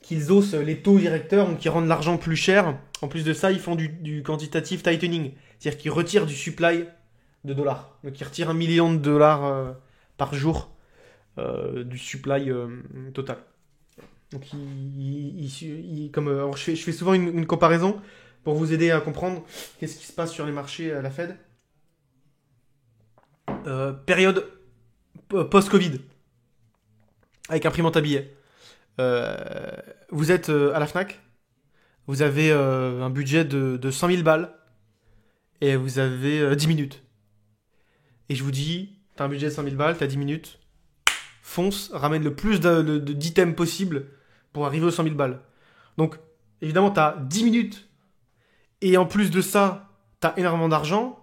qu'ils haussent les taux directeurs, donc qui rendent l'argent plus cher, en plus de ça, ils font du quantitative tightening, c'est-à-dire qu'ils retirent du supply de dollars. Donc, ils retirent 1 million de dollars par jour du supply total. Donc, alors, je fais souvent une comparaison pour vous aider à comprendre qu'est-ce qui se passe sur les marchés à la Fed. Période post-Covid, avec imprimante à billets. Vous êtes à la Fnac, vous avez un budget de 100 000 balles et vous avez 10 minutes. Et je vous dis, t'as un budget de 100 000 balles, t'as 10 minutes, fonce, ramène le plus d'items possible pour arriver aux 100 000 balles. Donc, évidemment, t'as 10 minutes et en plus de ça, t'as énormément d'argent.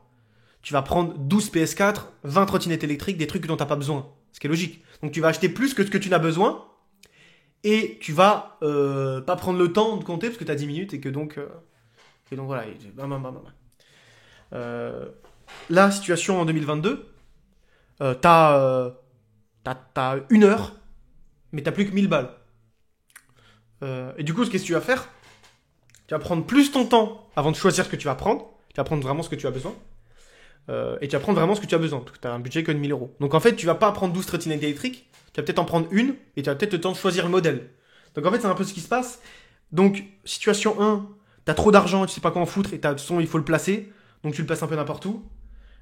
Tu vas prendre 12 PS4, 20 trottinettes électriques, des trucs dont t'as pas besoin. Ce qui est logique. Donc, tu vas acheter plus que ce que tu n'as besoin. Et tu vas pas prendre le temps de compter parce que tu as 10 minutes et que donc voilà. La situation en 2022, t'as 1 heure, mais t'as plus que 1000 balles. Et du coup, qu'est-ce que tu vas faire? Tu vas prendre plus ton temps avant de choisir ce que tu vas prendre. Tu vas prendre vraiment ce que tu as besoin. Et tu vas prendre vraiment ce que tu as besoin parce que tu as un budget que de 1000 euros. Donc en fait, tu vas pas prendre 12 trottinettes électriques. Tu vas peut-être en prendre une et tu as peut-être le temps de choisir le modèle. Donc en fait, c'est un peu ce qui se passe. Donc, situation 1, tu as trop d'argent et tu sais pas quoi en foutre et il faut le placer. Donc tu le places un peu n'importe où.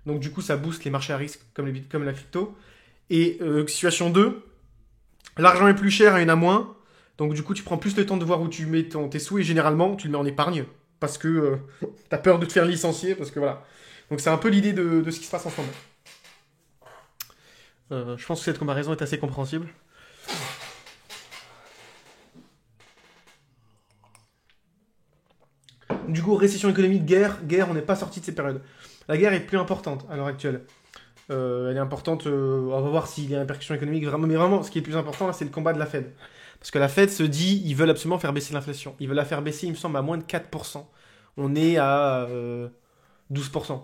Donc du coup, ça booste les marchés à risque comme la crypto. Et situation 2, l'argent est plus cher et il y en a moins. Donc du coup, tu prends plus le temps de voir où tu mets tes sous et généralement, tu le mets en épargne. Parce que tu as peur de te faire licencier. Parce que voilà. Donc c'est un peu l'idée de ce qui se passe en ce moment. Je pense que cette comparaison est assez compréhensible. Du coup, récession économique, guerre, on n'est pas sorti de ces périodes. La guerre est plus importante à l'heure actuelle. Elle est importante, on va voir s'il y a une répercussion économique vraiment. Mais vraiment, ce qui est le plus important, là, c'est le combat de la Fed. Parce que la Fed se dit, ils veulent absolument faire baisser l'inflation. Ils veulent la faire baisser, il me semble, à moins de 4%. On est à 12%.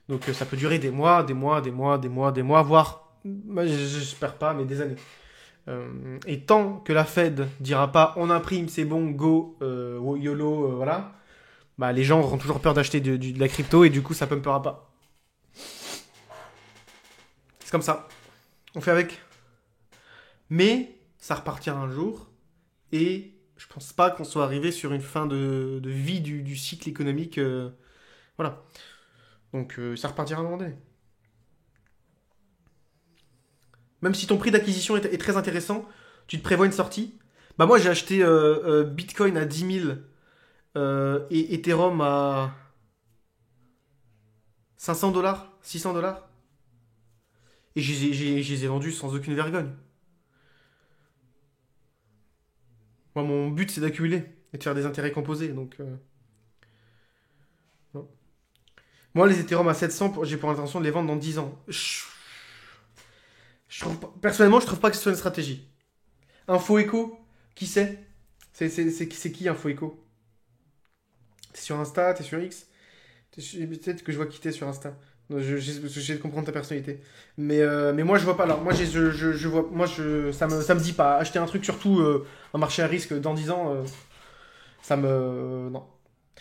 Donc ça peut durer des mois, voire, j'espère pas, mais des années. Et tant que la Fed dira pas on imprime, c'est bon, go, YOLO, voilà, bah les gens auront toujours peur d'acheter de la crypto et du coup ça pumpera pas. C'est comme ça. On fait avec. Mais ça repartira un jour. Et je pense pas qu'on soit arrivé sur une fin de vie du cycle économique. Voilà. Donc ça repartira à un moment donné. Même si ton prix d'acquisition est très intéressant, tu te prévois une sortie. Bah moi j'ai acheté Bitcoin à 10 000 et Ethereum à 500 $, 600 $. Et je les ai vendus sans aucune vergogne. Moi mon but c'est d'accumuler et de faire des intérêts composés. Donc non. Moi les Ethereum à 700, j'ai pour intention de les vendre dans 10 ans. Personnellement je trouve pas que ce soit une stratégie. Info Echo, qui c'est? C'est qui Info Echo? T'es sur Insta, t'es sur X? Peut-être que je vois qui t'es sur Insta. Non, j'essaie de comprendre ta personnalité. Mais moi, je vois pas là. Moi, je vois, ça me dit pas. Acheter un truc, surtout un marché à risque dans 10 ans, non.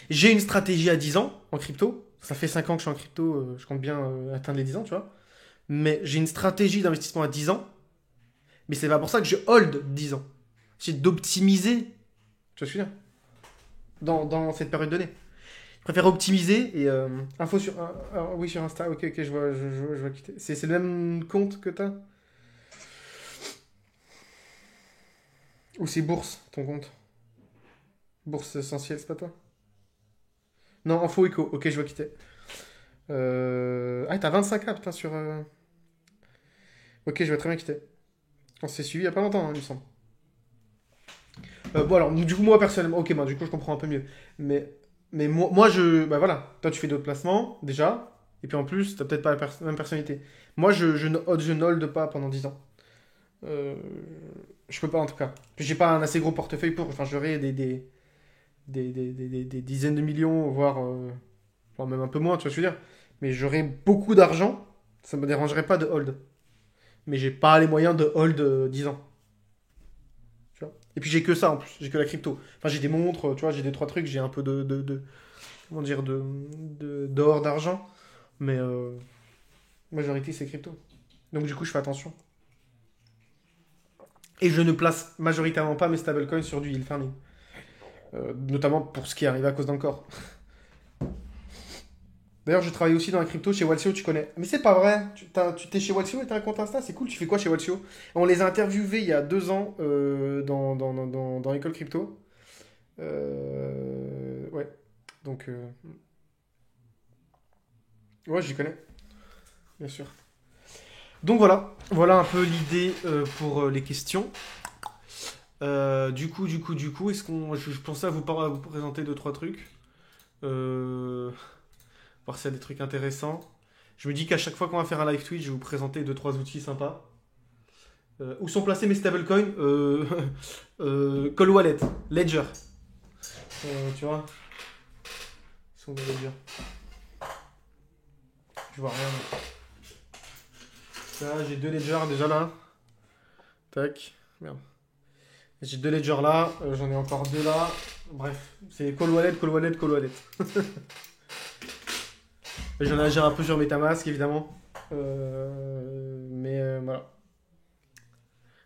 J'ai une stratégie à 10 ans en crypto. Ça fait 5 ans que je suis en crypto. Je compte bien atteindre les 10 ans, tu vois. Mais j'ai une stratégie d'investissement à 10 ans. Mais c'est pas pour ça que je hold 10 ans. C'est d'optimiser. Tu vois ce que je veux dire? Dans cette période donnée. Je préfère optimiser et info sur oui sur Insta. Ok, je vois quitter. C'est le même compte que t'as? Ou c'est Bourse ton compte? Bourse Essentielle, c'est pas toi? Non, Info Eco. Ok, je vois quitter. Ah, t'as 25K putain sur. Ok, je vois très bien quitter. On s'est suivi il y a pas longtemps, hein, il me semble. Bon alors, du coup moi personnellement, ok, moi du coup je comprends un peu mieux. Mais bah voilà, toi tu fais d'autres placements déjà, et puis en plus t'as peut-être pas la même personnalité. Moi je n'holde pas pendant 10 ans. Euh, je peux pas en tout cas. Puis j'ai pas un assez gros portefeuille pour, enfin j'aurais des dizaines de millions, voire même un peu moins, tu vois ce que je veux dire. Mais j'aurais beaucoup d'argent, ça me dérangerait pas de hold. Mais j'ai pas les moyens de hold 10 ans. Tu vois. Et puis j'ai que ça en plus, j'ai que la crypto. Enfin j'ai des montres, tu vois, j'ai des trois trucs, j'ai un peu comment dire, d'or, d'argent. Mais majorité c'est crypto. Donc du coup je fais attention. Et je ne place majoritairement pas mes stablecoins sur du yield farming. Notamment pour ce qui est arrivé à cause d'encore. D'ailleurs, je travaille aussi dans la crypto chez Walsio, tu connais. Mais c'est pas vrai. Tu t'es chez Walsio et t'as un compte Insta, c'est cool. Tu fais quoi chez Walsio? On les a interviewés il y a 2 ans dans l'école crypto. Ouais. Donc, ouais, j'y connais, bien sûr. Donc voilà un peu l'idée pour les questions. Du coup, est-ce qu'on, je pensais à vous présenter deux trois trucs. Euh, Voir s'il y a des trucs intéressants. Je me dis qu'à chaque fois qu'on va faire un live Twitch, je vais vous présenter deux trois outils sympas. Où sont placés mes stablecoins? Cold Wallet, Ledger. Tu vois? Ils sont dans Ledger. Je vois rien. Là, j'ai deux Ledger déjà là. Tac. Merde. J'ai deux Ledger là. J'en ai encore deux là. Bref, c'est Cold Wallet, Cold Wallet, Cold Wallet. J'ai un peu sur MetaMask évidemment. Mais voilà.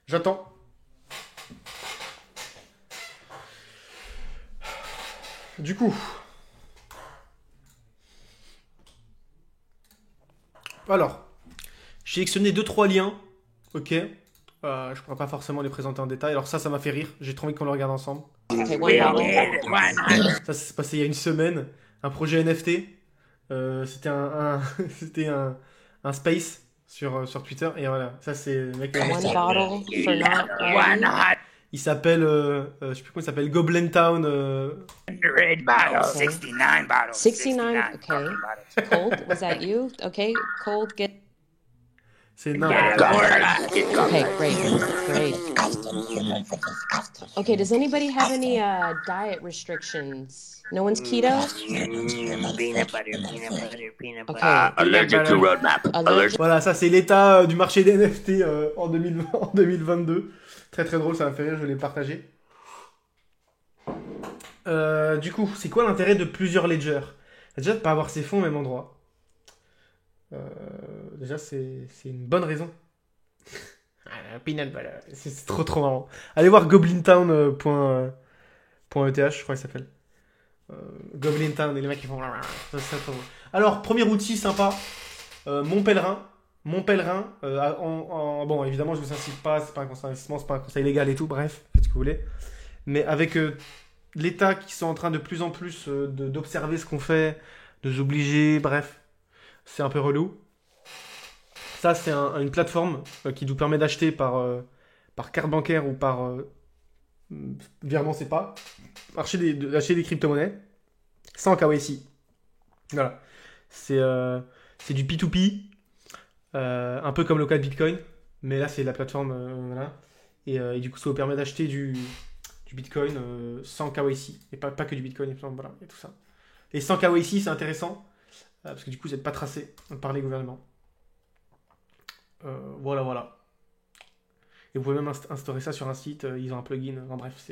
J'attends. Du coup, alors, j'ai sélectionné deux trois liens. Ok. Je pourrais pas forcément les présenter en détail. Alors ça m'a fait rire. J'ai trop envie qu'on le regarde ensemble. Ça s'est passé il y a une semaine. Un projet NFT. C'était c'était un space sur Twitter. Et voilà, ça c'est le mec. Il s'appelle, je sais plus comment il s'appelle, Goblin Town. Red bottle, 69 bottles. 69, okay. Cold, was that you? Okay, Cold, get. C'est n'importe quoi. Okay, great. Okay, does anybody have any diet restrictions? No one's keto? Peanut butter. Okay. Allergic to roadmap. Voilà, ça c'est l'état du marché des NFT en 2022. Très très drôle, ça m'a fait rire, je l'ai partagé. Du coup, c'est quoi l'intérêt de plusieurs ledgers? Déjà de ne pas avoir ses fonds au même endroit. Déjà, c'est une bonne raison. Peanut butter. C'est trop marrant. Allez voir goblintown.eth, je crois qu'il s'appelle. Goblin Town, et les mecs qui font. C'est trop drôle. Alors, premier outil sympa, Mon Pèlerin. Mon Pèlerin, bon, évidemment, je vous incite pas, c'est pas un conseil d'investissement, c'est pas un conseil légal et tout, bref, faites ce que vous voulez. Mais avec l'État qui sont en train de plus en plus d'observer ce qu'on fait, de nous obliger, bref, c'est un peu relou. Ça, c'est une plateforme qui nous permet d'acheter par carte bancaire ou par virement, c'est pas, d'acheter des crypto-monnaies sans KYC. Voilà. C'est du P2P, un peu comme le cas de Bitcoin, mais là, c'est la plateforme, voilà. Et du coup, ça vous permet d'acheter du Bitcoin sans KYC. Et pas que du Bitcoin, voilà, et tout ça. Et sans KYC, c'est intéressant, parce que du coup, vous n'êtes pas tracé par les gouvernements. Voilà. Et vous pouvez même instaurer ça sur un site, ils ont un plugin, enfin, bref,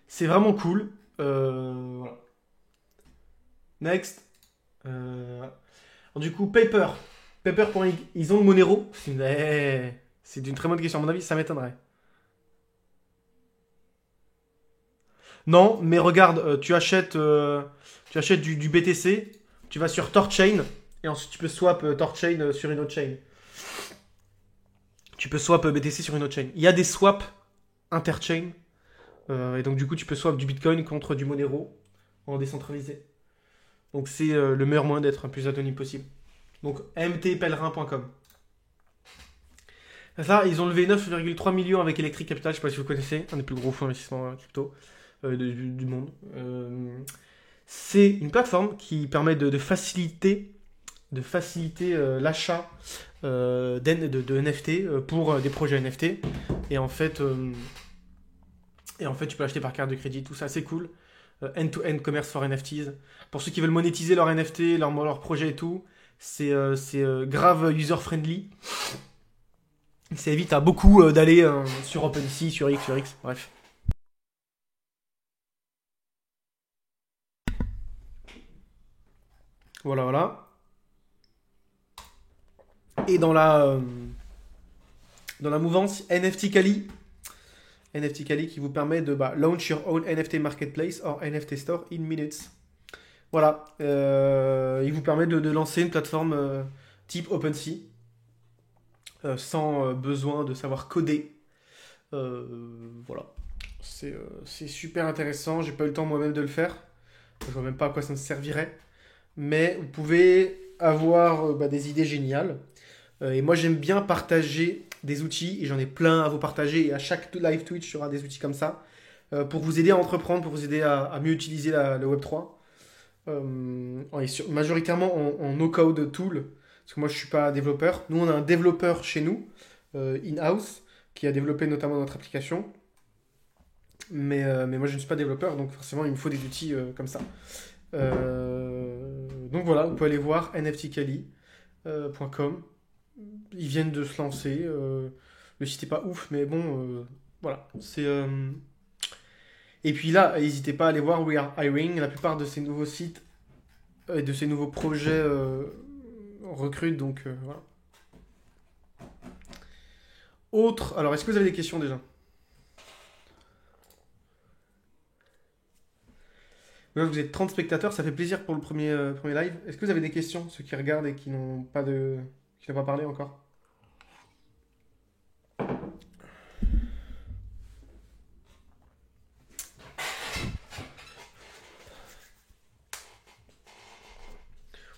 c'est vraiment cool. Voilà. Next. Alors, du coup, Paper. Ils ont le Monero. C'est une très bonne question, à mon avis, ça m'étonnerait. Non, mais regarde, tu achètes du BTC, tu vas sur Torchain, et ensuite tu peux swap Torchain sur une autre chain. Tu peux swap BTC sur une autre chain. Il y a des swaps interchain, et donc du coup tu peux swap du Bitcoin contre du Monero en décentralisé. Donc c'est le meilleur moyen d'être le plus anonyme possible. Donc mtpèlerin.com. Ça, ils ont levé 9,3 millions avec Electric Capital, je sais pas si vous connaissez, un des plus gros fonds d'investissement crypto du monde. C'est une plateforme qui permet de faciliter l'achat de NFT pour des projets NFT. Et en fait, tu peux l'acheter par carte de crédit, tout ça, c'est cool. End-to-end commerce for NFTs. Pour ceux qui veulent monétiser leur NFT, leur projet et tout, c'est grave user-friendly. Ça évite à beaucoup d'aller sur OpenSea, sur X, bref. Voilà. Et dans la mouvance NFT Kali qui vous permet de launch your own NFT marketplace or NFT store in minutes. Voilà, il vous permet de lancer une plateforme type OpenSea sans besoin de savoir coder. Voilà, c'est super intéressant. J'ai pas eu le temps moi-même de le faire. Je vois même pas à quoi ça me servirait. Mais vous pouvez avoir des idées géniales. Et moi, j'aime bien partager des outils, et j'en ai plein à vous partager. Et à chaque live Twitch, il y aura des outils comme ça pour vous aider à entreprendre, pour vous aider à mieux utiliser le Web3. Majoritairement en no-code tool, parce que moi, je suis pas développeur. Nous, on a un développeur chez nous, in-house, qui a développé notamment notre application. Mais moi, je ne suis pas développeur, donc forcément, il me faut des outils comme ça. Donc voilà, vous pouvez aller voir nftkali.com. Ils viennent de se lancer. Le site est pas ouf, mais bon, voilà. Et puis là, n'hésitez pas à aller voir We Are Hiring. La plupart de ces nouveaux sites et de ces nouveaux projets recrutent, donc voilà. Alors, est-ce que vous avez des questions déjà? Là, vous êtes 30 spectateurs, ça fait plaisir pour le premier live. Est-ce que vous avez des questions, ceux qui regardent et qui n'ont pas parlé encore?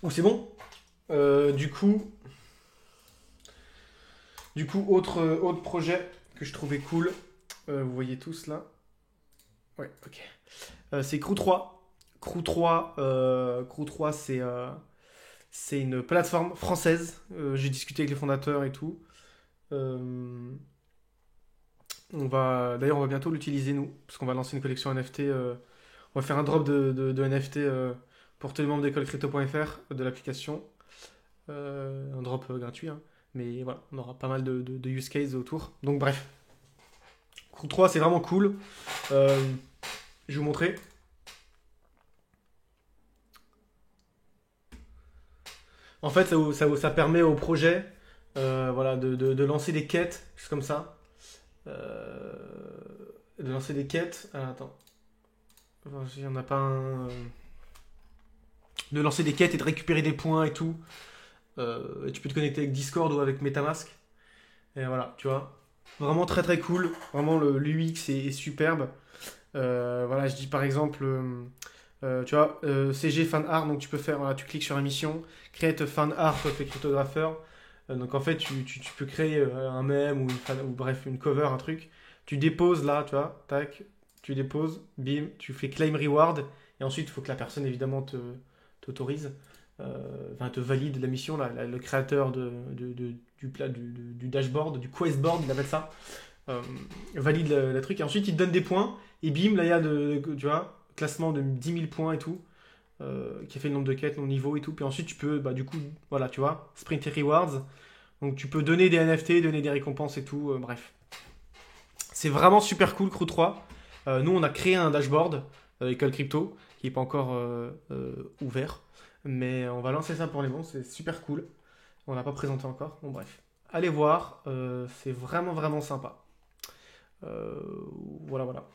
Oh, c'est bon. Du coup, autre projet que je trouvais cool. Vous voyez tous là. Ouais, ok. C'est Crew 3. Crew 3, c'est une plateforme française. J'ai discuté avec les fondateurs et tout. D'ailleurs, on va bientôt l'utiliser nous, parce qu'on va lancer une collection NFT. On va faire un drop de NFT pour tous les membres d'écolecrypto.fr de l'application. Un drop gratuit, hein. Mais voilà, on aura pas mal de use cases autour. Donc bref. Crew 3, c'est vraiment cool. Je vais vous montrer. En fait, ça permet au projet voilà, de lancer des quêtes, juste comme ça. De lancer des quêtes. Ah, attends. Enfin, il n'y en a pas un. De lancer des quêtes et de récupérer des points et tout. Et tu peux te connecter avec Discord ou avec MetaMask. Et voilà, tu vois. Vraiment très très cool. Vraiment, l'UX est superbe. Voilà, je dis par exemple. Tu vois, CG fan art, donc tu peux faire, voilà, tu cliques sur la mission, create fan art of a cryptographeur. Donc en fait, tu peux créer un mème ou bref, une cover, un truc. Tu déposes là, tu vois, tac, tu déposes, bim, tu fais claim reward. Et ensuite, il faut que la personne évidemment t'autorise, enfin te valide la mission, là, le créateur du dashboard, du questboard, il appelle ça, valide le truc. Et ensuite, il te donne des points. Et bim, là, il y a tu vois, classement de 10 000 points et tout, qui a fait le nombre de quêtes, le niveau et tout. Puis ensuite, tu peux, bah, du coup, voilà, tu vois, sprint rewards. Donc, tu peux donner des NFT, donner des récompenses et tout, bref. C'est vraiment super cool, Crew 3. Nous, on a créé un dashboard, École Crypto, qui n'est pas encore ouvert. Mais on va lancer ça pour les bons, c'est super cool. On l'a pas présenté encore, bon, bref. Allez voir, c'est vraiment, vraiment sympa. Voilà, voilà.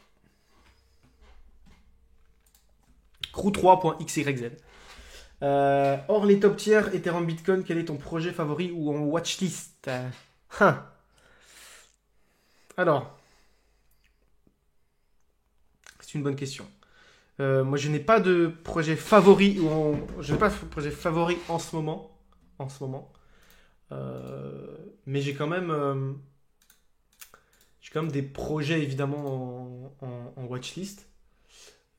crew3.xyz. Hors les top tiers, Ethereum Bitcoin, quel est ton projet favori ou en watchlist? Alors, c'est une bonne question. Moi, je n'ai pas de projet favori je n'ai pas de projet favori en ce moment. Mais j'ai quand même des projets évidemment en watchlist.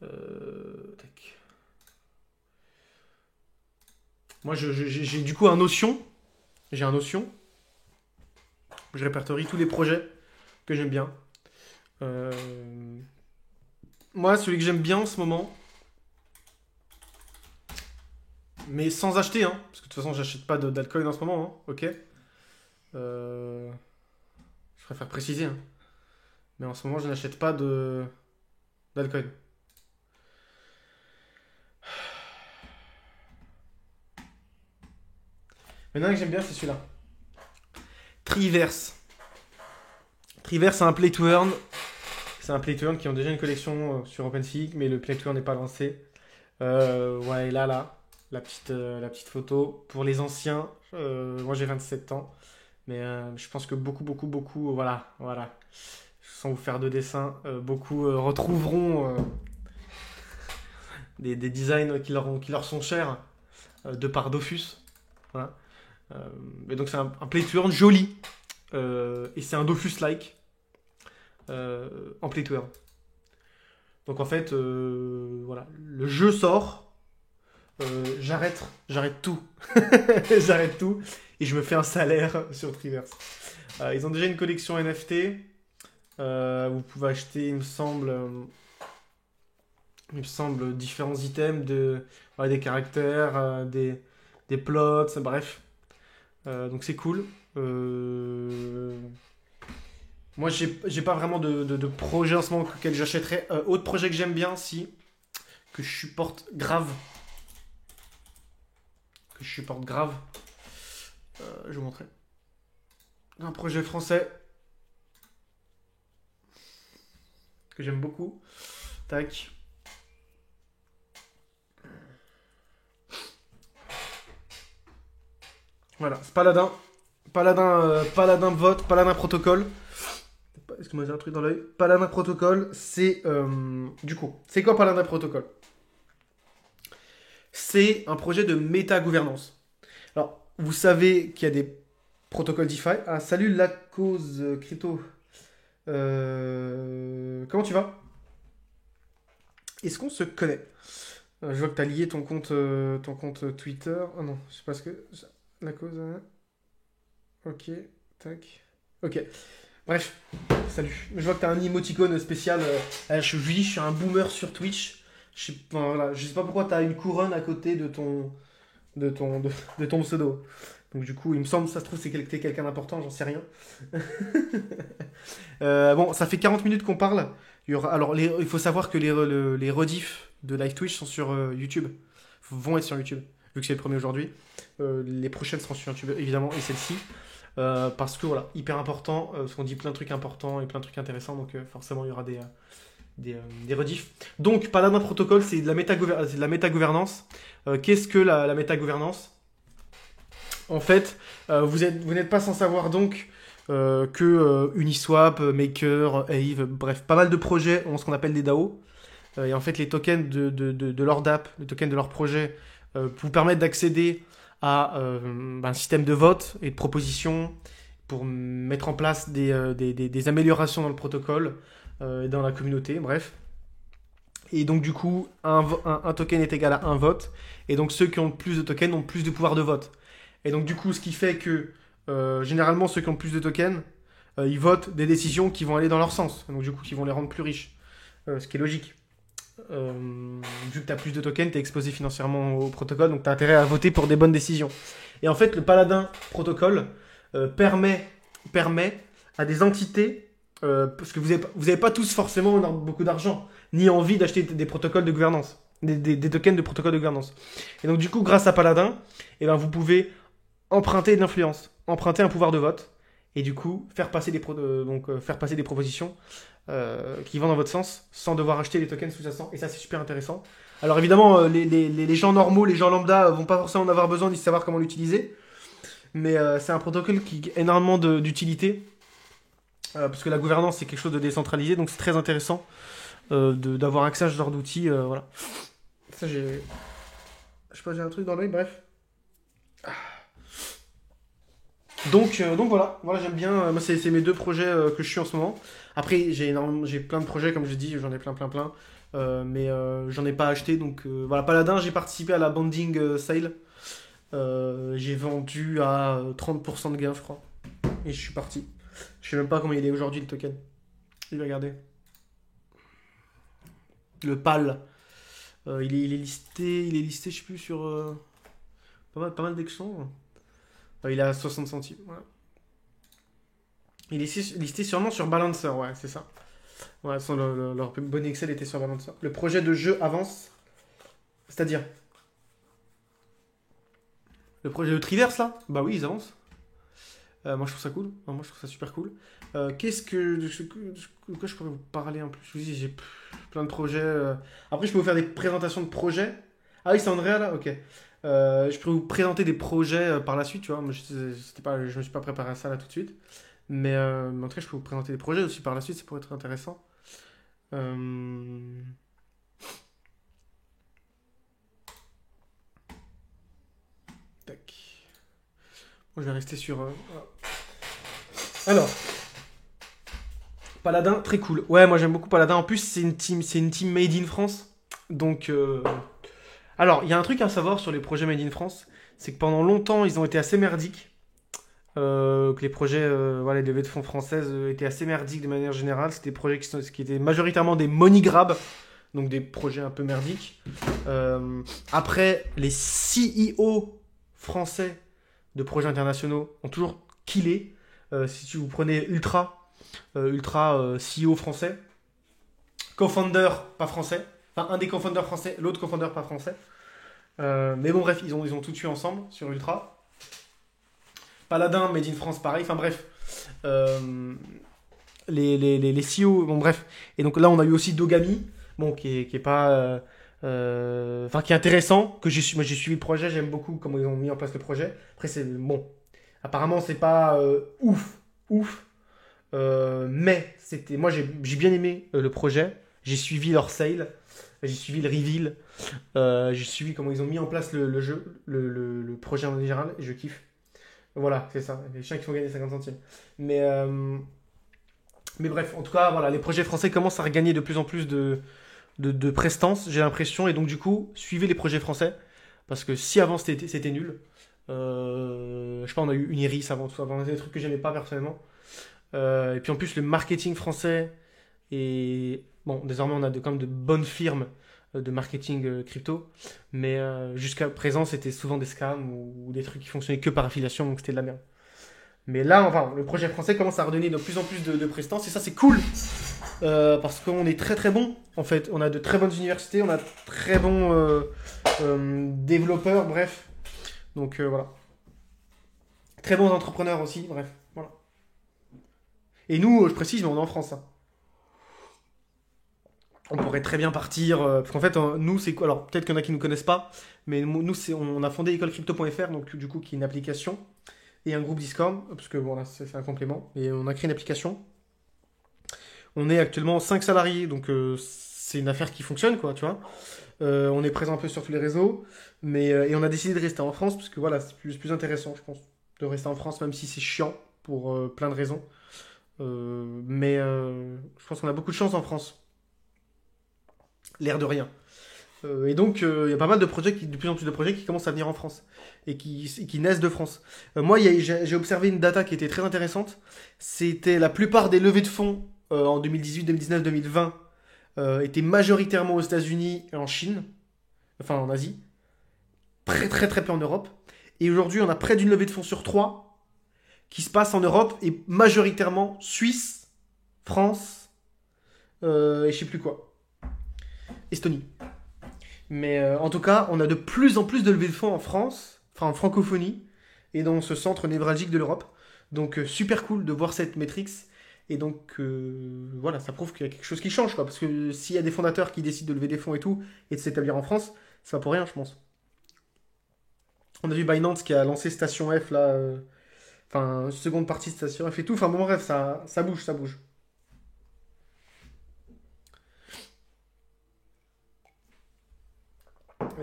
Tac. Moi, j'ai du coup un Notion. J'ai un Notion. Je répertorie tous les projets que j'aime bien. Moi, celui que j'aime bien en ce moment, mais sans acheter, hein, parce que de toute façon, j'achète pas d'alcool en ce moment, hein, ok. Je préfère préciser, hein. Mais en ce moment, je n'achète pas d'alcool. Maintenant que j'aime bien, c'est celui-là. Triverse. Triverse, c'est un play to earn. C'est un play to earn qui ont déjà une collection sur OpenSea, mais le play to earn n'est pas lancé. Ouais, et là, la petite photo. Pour les anciens, moi j'ai 27 ans. Mais je pense que beaucoup, voilà. Sans vous faire de dessin, beaucoup retrouveront des designs qui leur sont chers de par Dofus. Voilà. Et donc c'est un play to earn joli. Et c'est un Dofus-like en play to earn. Donc en fait, voilà, le jeu sort, j'arrête tout. J'arrête tout et je me fais un salaire sur Triverse. Ils ont déjà une collection NFT. Vous pouvez acheter, il me semble, différents items des caractères, des plots, bref. Donc c'est cool. Moi, j'ai pas vraiment de projet en ce moment auquel j'achèterais. Autre projet que j'aime bien, que je supporte grave. Je vais vous montrer. Un projet français que j'aime beaucoup. Tac. Voilà, c'est Paladin. Paladin vote, Paladin protocole. Excuse-moi, j'ai un truc dans l'œil. Paladin protocole, c'est du coup, c'est quoi Paladin protocole? C'est un projet de méta-gouvernance. Alors, vous savez qu'il y a des protocoles DeFi. Ah, salut la cause crypto. Comment tu vas? Est-ce qu'on se connaît? Je vois que tu as lié ton compte Twitter. Oh non, je sais pas ce que. La cause. Ok, tac. Ok. Bref, salut. Je vois que tu as un emoticône spécial. Je suis un boomer sur Twitch. Voilà, je sais pas pourquoi tu as une couronne à côté de ton pseudo. Donc du coup, il me semble, ça se trouve, c'est t'es quelqu'un d'important, j'en sais rien. Bon, ça fait 40 minutes qu'on parle. Alors, il faut savoir que les rediffs de live Twitch sont sur YouTube. Vont être sur YouTube. vu que c'est le premier aujourd'hui. Les prochaines seront sur YouTube, évidemment, et celle-ci. Parce que voilà, hyper important, parce qu'on dit plein de trucs importants et plein de trucs intéressants, donc forcément il y aura des rediffs. Donc, Paladin Protocol, c'est de la métagouvernance. Qu'est-ce que la métagouvernance? En fait, vous n'êtes pas sans savoir donc que Uniswap, Maker, Aave, bref, pas mal de projets ont ce qu'on appelle des DAO. Et en fait, les tokens de leur DApp, les tokens de leur projet, vous permettent d'accéder à un système de vote et de propositions pour mettre en place des améliorations dans le protocole et dans la communauté, bref. Et donc du coup, un token est égal à un vote, et donc ceux qui ont plus de tokens ont plus de pouvoir de vote. Et donc du coup, ce qui fait que généralement ceux qui ont plus de tokens, ils votent des décisions qui vont aller dans leur sens, donc du coup qui vont les rendre plus riches, ce qui est logique. Vu que tu as plus de tokens, tu es exposé financièrement au protocole, donc tu as intérêt à voter pour des bonnes décisions. Et en fait, le Paladin Protocol permet à des entités, parce que vous avez pas tous forcément beaucoup d'argent, ni envie d'acheter des protocoles de gouvernance, des tokens de protocole de gouvernance. Et donc du coup, grâce à Paladin, eh ben, vous pouvez emprunter de l'influence, emprunter un pouvoir de vote, et du coup faire passer des propositions qui vont dans votre sens sans devoir acheter les tokens sous-jacents, et ça c'est super intéressant. Alors évidemment les gens normaux, les gens lambda vont pas forcément en avoir besoin ni savoir comment l'utiliser, mais c'est un protocole qui a énormément d'utilité parce que la gouvernance c'est quelque chose de décentralisé, donc c'est très intéressant d'avoir accès à ce genre d'outils, voilà. Ça je sais pas, j'ai un truc dans l'œil, bref. Donc voilà, j'aime bien, moi c'est mes deux projets que je suis en ce moment. Après j'ai plein de projets, comme je dis, j'en ai plein, mais j'en ai pas acheté, donc voilà. Paladin, j'ai participé à la banding sale, j'ai vendu à 30% de gain je crois, et je suis parti. Je sais même pas comment il est aujourd'hui le token, je vais regarder. Le PAL, il est listé je sais plus sur pas mal d'exchanges. Il est à 60 centimes. Voilà. Il est listé sûrement sur Balancer, ouais, c'est ça. Ouais, leur bonne Excel était sur Balancer. Le projet de jeu avance. C'est-à-dire le projet de Triverse, là? Bah oui, ils avancent. Moi, je trouve ça cool. Enfin, moi, je trouve ça super cool. De quoi je pourrais vous parler un peu? Je vous dis, j'ai plein de projets. Après, je peux vous faire des présentations de projets. Ah oui, c'est Andrea, là? Ok. Je peux vous présenter des projets par la suite, tu vois. Moi, je me suis pas préparé à ça là tout de suite. Mais en tout cas, je peux vous présenter des projets aussi par la suite, ça pourrait être intéressant. Tac. Moi, je vais rester sur. Alors, Paladin, très cool. Ouais, moi j'aime beaucoup Paladin. En plus, c'est une team made in France. Donc. Alors, il y a un truc à savoir sur les projets Made in France, c'est que pendant longtemps, ils ont été assez merdiques. Que les projets, les levées de fonds françaises étaient assez merdiques de manière générale. C'était des projets qui étaient majoritairement des money grabs, donc des projets un peu merdiques. Après, les CEO français de projets internationaux ont toujours killé. Si vous prenez Ultra CEO français, co-founder pas français, enfin un des co-founders français, l'autre co-founder pas français. Mais bon bref, ils ont tout tué ensemble sur Ultra. Paladin, Made in France, pareil. Enfin bref, les CEO, bon bref. Et donc là, on a eu aussi Dogami, bon qui est pas, enfin qui est intéressant. Moi j'ai suivi le projet, j'aime beaucoup comment ils ont mis en place le projet. Après c'est bon, apparemment c'est pas ouf, mais moi j'ai bien aimé le projet. J'ai suivi leur sale, j'ai suivi le reveal, j'ai suivi comment ils ont mis en place le jeu, le projet en général, et je kiffe. Voilà, c'est ça, les chiens qui font gagner 50 centimes. Mais bref, en tout cas, voilà, les projets français commencent à regagner de plus en plus de prestance, j'ai l'impression, et donc du coup, suivez les projets français, parce que si avant c'était nul, je sais pas, on a eu une Iris avant tout ça, des trucs que j'aimais pas personnellement. Et puis en plus, le marketing français, et bon, désormais on a quand même de bonnes firmes de marketing crypto, mais jusqu'à présent c'était souvent des scams ou des trucs qui fonctionnaient que par affiliation, donc c'était de la merde. Mais là, enfin, le projet français commence à redonner de plus en plus de prestance, et ça c'est cool, parce qu'on est très très bon en fait. On a de très bonnes universités, on a très bons développeurs, bref. Donc voilà. Très bons entrepreneurs aussi, bref. Voilà. Et nous, je précise, mais on est en France. Hein. On pourrait très bien partir. Parce qu'en fait, nous, c'est quoi? Alors, peut-être qu'il y en a qui ne nous connaissent pas. Mais nous, on a fondé écolecrypto.fr, donc du coup, qui est une application. Et un groupe Discord. Parce que voilà, c'est un complément. Et on a créé une application. On est actuellement 5 salariés. Donc, c'est une affaire qui fonctionne, quoi, tu vois. On est présent un peu sur tous les réseaux. Et on a décidé de rester en France. Parce que voilà, c'est plus intéressant, je pense. De rester en France, même si c'est chiant. Pour plein de raisons. Je pense qu'on a beaucoup de chance en France. L'air de rien. Et donc, il y a pas mal de projets, de plus en plus de projets qui commencent à venir en France et qui naissent de France. Moi, j'ai observé une data qui était très intéressante. C'était la plupart des levées de fonds en 2018, 2019, 2020 étaient majoritairement aux États-Unis et en Chine, enfin en Asie, très très très peu en Europe. Et aujourd'hui, on a près d'une levée de fonds sur trois qui se passe en Europe et majoritairement Suisse, France et je sais plus quoi, Estonie. Mais en tout cas, on a de plus en plus de levées de fonds en France, enfin en francophonie, et dans ce centre névralgique de l'Europe. Donc super cool de voir cette métrique. Et donc voilà, ça prouve qu'il y a quelque chose qui change, quoi. Parce que s'il y a des fondateurs qui décident de lever des fonds et tout, et de s'établir en France, c'est pas pour rien, je pense. On a vu Binance qui a lancé Station F, là, enfin, seconde partie de Station F et tout. Enfin bon, bref, ça bouge, ça bouge.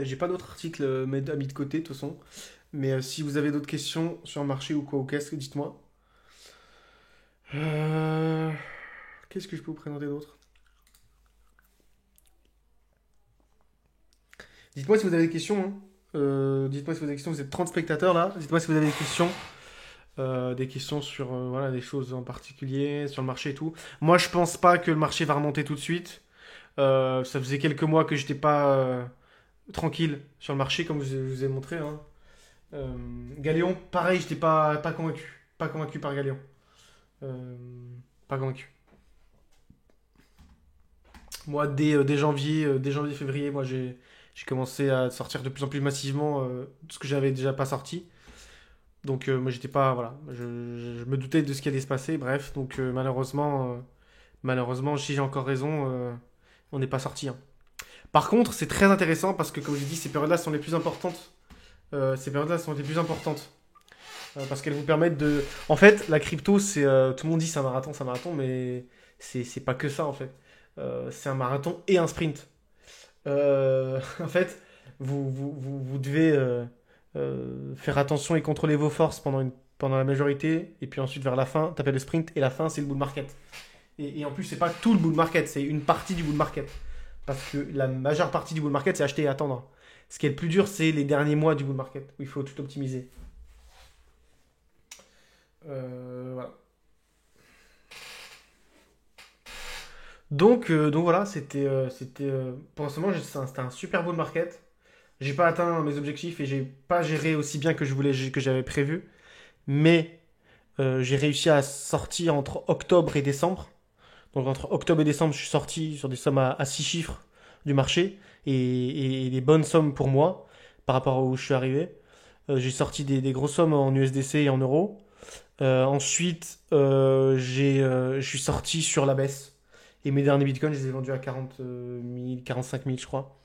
J'ai pas d'autres articles mis de côté, de toute façon. Mais si vous avez d'autres questions sur le marché ou quoi, ou qu'est-ce que dites-moi. Euh, Qu'est-ce que je peux vous présenter d'autre? Dites-moi si vous avez des questions. Hein. Dites-moi si vous avez des questions. Vous êtes 30 spectateurs là. Dites-moi si vous avez des questions. Des questions sur voilà, des choses en particulier, sur le marché et tout. Moi, je pense pas que le marché va remonter tout de suite. Ça faisait quelques mois que j'étais pas tranquille sur le marché, comme je vous ai montré. Hein. Galéon, pareil, j'étais pas convaincu. Pas convaincu par Galéon. Euh, Pas convaincu. Moi, dès janvier, février, moi, j'ai commencé à sortir de plus en plus massivement ce que j'avais déjà pas sorti. Donc, moi, j'étais pas, voilà, je me doutais de ce qui allait se passer. Bref, donc malheureusement, si j'ai encore raison, on n'est pas sorti. Hein. Par contre, c'est très intéressant parce que, comme je dis, ces périodes-là sont les plus importantes. Ces périodes-là sont les plus importantes. Parce qu'elles vous permettent de. En fait, la crypto, c'est. Tout le monde dit c'est un marathon, mais c'est pas que ça, en fait. C'est un marathon et un sprint. En fait, vous devez faire attention et contrôler vos forces pendant la majorité, et puis ensuite vers la fin, taper le sprint, et la fin, c'est le bull market. Et en plus, c'est pas tout le bull market, c'est une partie du bull market. Parce que la majeure partie du bull market, c'est acheter et attendre. Ce qui est le plus dur, c'est les derniers mois du bull market, où il faut tout optimiser. Voilà. Donc voilà, pour l'instant, c'était un super bull market. J'ai pas atteint mes objectifs et j'ai pas géré aussi bien que que j'avais prévu. Mais j'ai réussi à sortir entre octobre et décembre. Donc entre octobre et décembre, je suis sorti sur des sommes à 6 chiffres du marché et des bonnes sommes pour moi par rapport à où je suis arrivé. J'ai sorti des grosses sommes en USDC et en euros. Ensuite, je suis sorti sur la baisse. Et mes derniers bitcoins, je les ai vendus à 40 000, 45 000, je crois.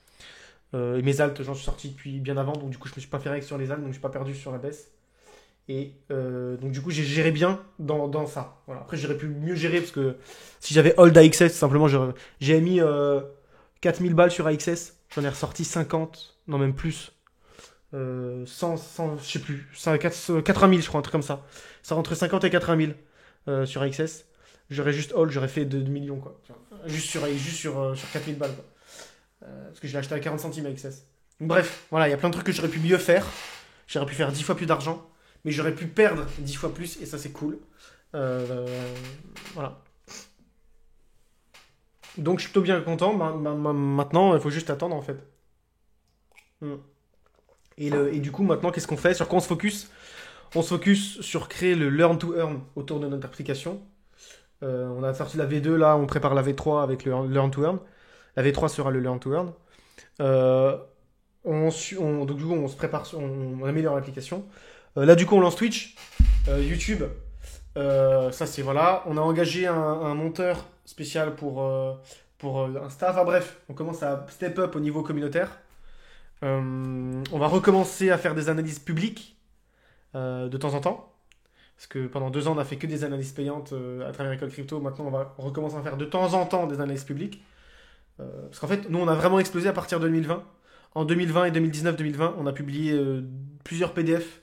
Et mes alts, j'en suis sorti depuis bien avant. Donc, du coup, je me suis pas fait règle sur les alts. Donc, je suis pas perdu sur la baisse. Et donc, du coup, j'ai géré bien dans ça. Voilà. Après, j'aurais pu mieux gérer parce que si j'avais hold AXS, simplement, j'ai mis 4000 balles sur AXS. J'en ai ressorti 50, non, même plus. 100, je sais plus, 80 000, je crois, un truc comme ça. Ça rentre 50 et 80 000 sur AXS. J'aurais juste hold, j'aurais fait 2 millions, quoi. Juste sur 4000 balles, quoi. Parce que je l'ai acheté à 40 centimes AXS. Bref, voilà, il y a plein de trucs que j'aurais pu mieux faire. J'aurais pu faire 10 fois plus d'argent, mais j'aurais pu perdre 10 fois plus, et ça, c'est cool. Euh, voilà. Donc, je suis plutôt bien content. Maintenant, il faut juste attendre, en fait. Mm. Et du coup, maintenant, qu'est-ce qu'on fait? Sur quoi on se focus? On se focus sur créer le Learn to Earn autour de notre application. On a sorti la V2, là, on prépare la V3 avec le Learn to Earn. La V3 sera le Learn to Earn. Euh, Donc du coup, on se prépare, on améliore l'application. Là, du coup, on lance Twitch, YouTube. Ça, c'est voilà. On a engagé un monteur spécial pour Insta. Enfin bref, on commence à step up au niveau communautaire. On va recommencer à faire des analyses publiques de temps en temps. Parce que pendant 2 ans, on n'a fait que des analyses payantes à travers École Crypto. Maintenant, on va recommencer à faire de temps en temps des analyses publiques. Parce qu'en fait, nous, on a vraiment explosé à partir de 2020. En 2020 et 2019-2020, on a publié plusieurs PDF.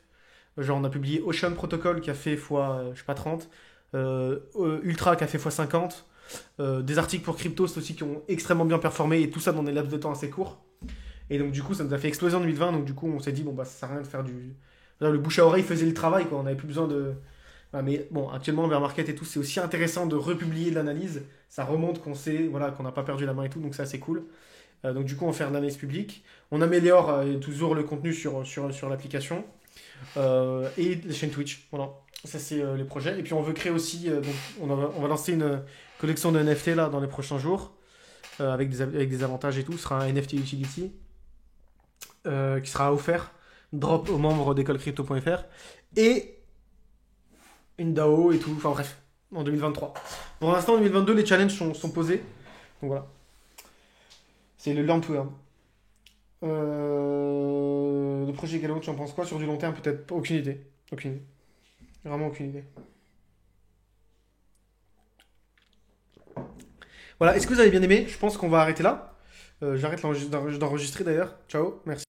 Genre, on a publié Ocean Protocol qui a fait fois, je sais pas, 30. Ultra qui a fait fois 50. Des articles pour Cryptos aussi qui ont extrêmement bien performé. Et tout ça dans des laps de temps assez courts. Et donc, du coup, ça nous a fait exploser en 2020. Donc, du coup, on s'est dit, bon, bah, ça sert à rien de faire du. Là, le bouche à oreille faisait le travail, quoi. On n'avait plus besoin de. Ah, mais bon, actuellement, Bear Market et tout, c'est aussi intéressant de republier de l'analyse. Ça remonte qu'on sait, voilà, qu'on n'a pas perdu la main et tout, donc ça, c'est cool. Donc, du coup, on fait de l'analyse publique. On améliore toujours le contenu sur l'application. Et les chaînes Twitch. Voilà, ça, c'est les projets. Et puis, on veut créer aussi. Donc, on va lancer une collection de NFT là, dans les prochains jours, avec des avantages et tout. Ce sera un NFT Utility qui sera offert, drop aux membres d'écolecrypto.fr. Et une DAO et tout, enfin bref, en 2023. Pour l'instant, en 2022, les challenges sont posés. Donc voilà. C'est le learn to earn. Le projet Galo, tu en penses quoi sur du long terme? Peut-être pas, aucune idée. Aucune idée. Vraiment aucune idée. Voilà, est-ce que vous avez bien aimé? Je pense qu'on va arrêter là. J'arrête d'enregistrer d'ailleurs. Ciao, merci.